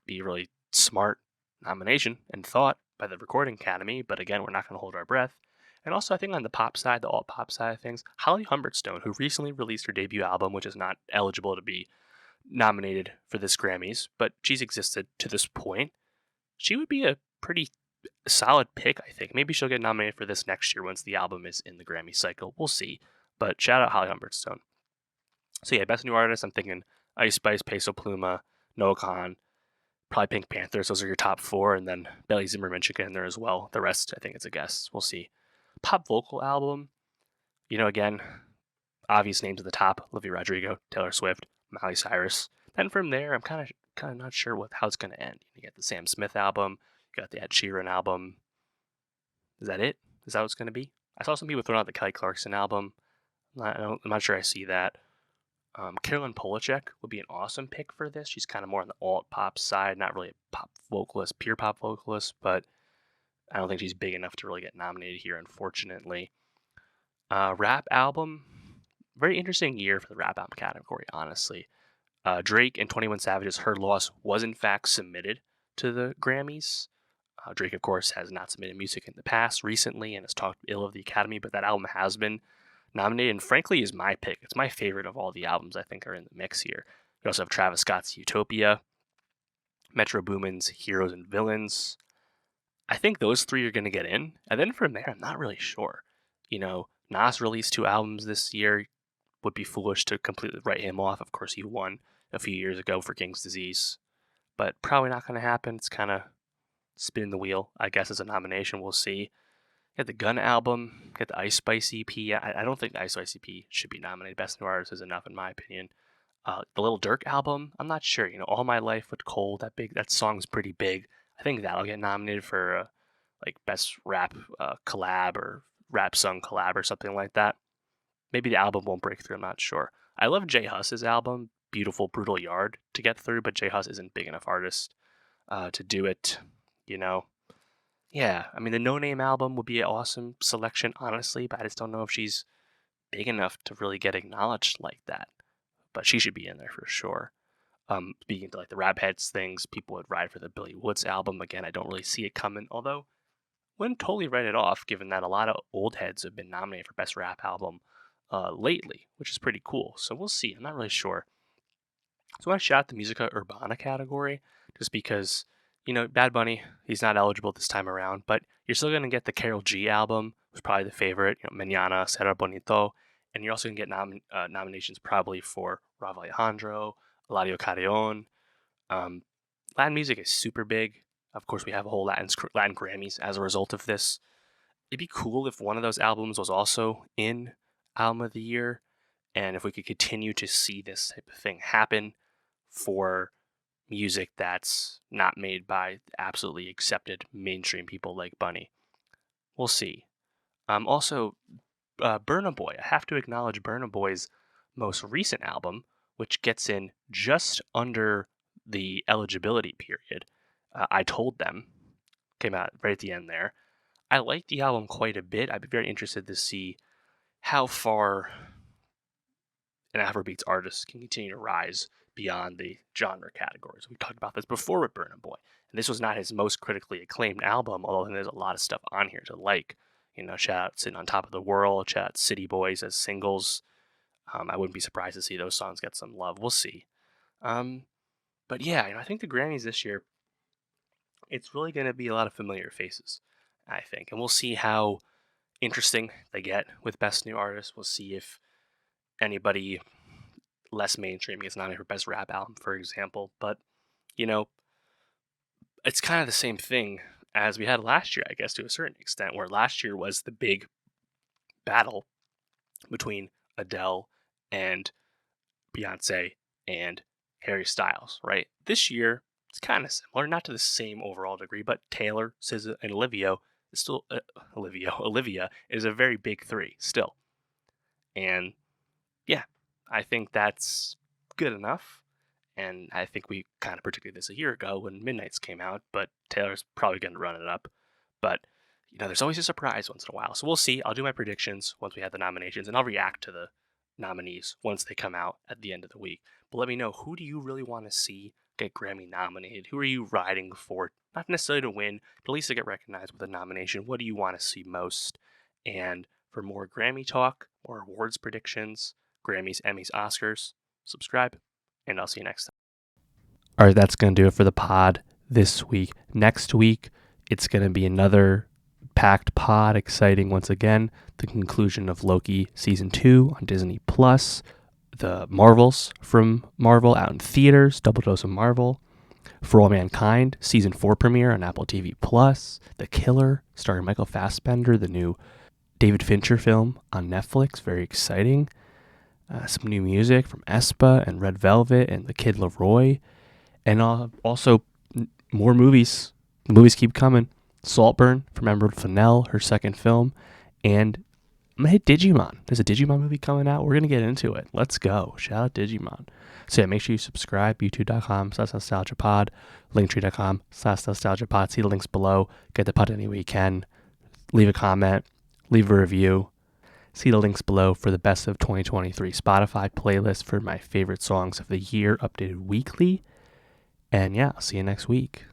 Be a really smart nomination and thought by the Recording Academy, but again, we're not going to hold our breath. And also, I think on the pop side, the alt-pop side of things, Holly Humberstone, who recently released her debut album, which is not eligible to be nominated for this Grammys, but she's existed to this point. She would be a pretty solid pick, I think. Maybe she'll get nominated for this next year once the album is in the Grammy cycle. We'll see. But shout out Holly Humberstone. So yeah, Best New Artist, I'm thinking Ice Spice, Peso Pluma, Noah Kahan, probably Pink Panthers. Those are your top 4, and then Bailey Zimmerman should get in there as well. The rest, I think it's a guess. We'll see. Pop vocal album, again, obvious names at the top: Olivia Rodrigo, Taylor Swift, Miley Cyrus. Then from there, I'm kind of kind of not sure how it's going to end. You get the Sam Smith album, you got the Ed Sheeran album. Is that it? Is that what it's going to be? I saw some people throwing out the Kelly Clarkson album. I'm not sure I see that. Carolyn Polachek would be an awesome pick for this. She's kind of more on the alt pop side, not really a pop vocalist, pure pop vocalist, but I don't think she's big enough to really get nominated here, unfortunately. Rap album, very interesting year for the rap album category, honestly. Drake and 21 Savage's Her Loss was in fact submitted to the Grammys. Drake, of course, has not submitted music in the past recently and has talked ill of the Academy, but that album has been nominated and frankly is my pick. It's my favorite of all the albums I think are in the mix here. We also have Travis Scott's Utopia, Metro Boomin's Heroes and Villains. I think those three are going to get in. And then from there, I'm not really sure. Nas released 2 albums this year. Would be foolish to completely write him off. Of course, he won a few years ago for King's Disease. But probably not going to happen. It's kind of spinning the wheel, I guess, as a nomination. We'll see. Get the Gun album. Get the Ice Spice EP. I don't think the Ice Spice EP should be nominated. Best New Artist is enough, in my opinion. The Lil Durk album, I'm not sure. All My Life with Cole, that song's pretty big. I think that'll get nominated for best rap collab or rap song collab or something like that. Maybe the album won't break through, I'm not sure. I love J Huss's album, Beautiful Brutal Yard, to get through, but J Huss isn't big enough artist to do it, Yeah, I mean, the No Name album would be an awesome selection, honestly, but I just don't know if she's big enough to really get acknowledged like that. But she should be in there for sure. Speaking to the rap heads things, people would ride for the Billy Woods album. Again, I don't really see it coming, although wouldn't totally write it off, given that a lot of old heads have been nominated for Best Rap Album lately, which is pretty cool. So we'll see. I'm not really sure. So I want to shout out the Musica Urbana category, just because, Bad Bunny, he's not eligible this time around, but you're still going to get the Karol G album, was probably the favorite, Mañana, Será Bonito, and you're also going to get nominations probably for Rav Alejandro, Eladio Carrion. Latin music is super big. Of course, we have a whole Latin Grammys as a result of this. It'd be cool if one of those albums was also in Album of the Year, and if we could continue to see this type of thing happen for music that's not made by absolutely accepted mainstream people like Bunny. We'll see. Also, Burna Boy. I have to acknowledge Burna Boy's most recent album, which gets in just under the eligibility period. I Told Them came out right at the end there. I like the album quite a bit. I'd be very interested to see how far an Afrobeats artist can continue to rise beyond the genre categories. We talked about this before with Burna Boy, and this was not his most critically acclaimed album, although there's a lot of stuff on here to like. Shout out Sitting on Top of the World, shout out City Boys as singles. I wouldn't be surprised to see those songs get some love. We'll see. But yeah, I think the Grammys this year, it's really going to be a lot of familiar faces, I think. And we'll see how interesting they get with Best New Artist. We'll see if anybody less mainstream gets nominated for Best Rap Album, for example. But, it's kind of the same thing as we had last year, I guess, to a certain extent, where last year was the big battle between Adele and Beyonce and Harry Styles, right? This year, it's kind of similar, not to the same overall degree, but Taylor, SZA, and Olivia is a very big three still. And yeah, I think that's good enough. And I think we kind of predicted this a year ago when Midnights came out, but Taylor's probably going to run it up. But, there's always a surprise once in a while. So we'll see. I'll do my predictions once we have the nominations, and I'll react to the nominees once they come out at the end of the week. But let me know, who do you really want to see get Grammy nominated? Who are you riding for? Not necessarily to win, but at least to get recognized with a nomination. What do you want to see most? And for more Grammy talk, more awards predictions, Grammys, Emmys, Oscars, subscribe, and I'll see you next time. All right, that's going to do it for the pod this week. Next week, it's going to be another packed pod, exciting once again. The conclusion of Loki Season 2 on Disney+. The Marvels from Marvel out in theaters, double dose of Marvel. For All Mankind, Season 4 premiere on Apple TV+. The Killer, starring Michael Fassbender, the new David Fincher film on Netflix, very exciting. Some new music from aespa and Red Velvet and The Kid Laroi. And also more movies. The movies keep coming. Saltburn from Emerald Fennell, her second film, and I'm gonna hit Digimon. There's a Digimon movie coming out. We're gonna get into it. Let's go. Shout out Digimon. So yeah, make sure you subscribe. YouTube.com/nostalgiapod, Linktree.com/nostalgiapod. See the links below. Get the pod any way you can. Leave a comment. Leave a review. See the links below for the best of 2023 Spotify playlist for my favorite songs of the year, updated weekly. And yeah, I'll see you next week.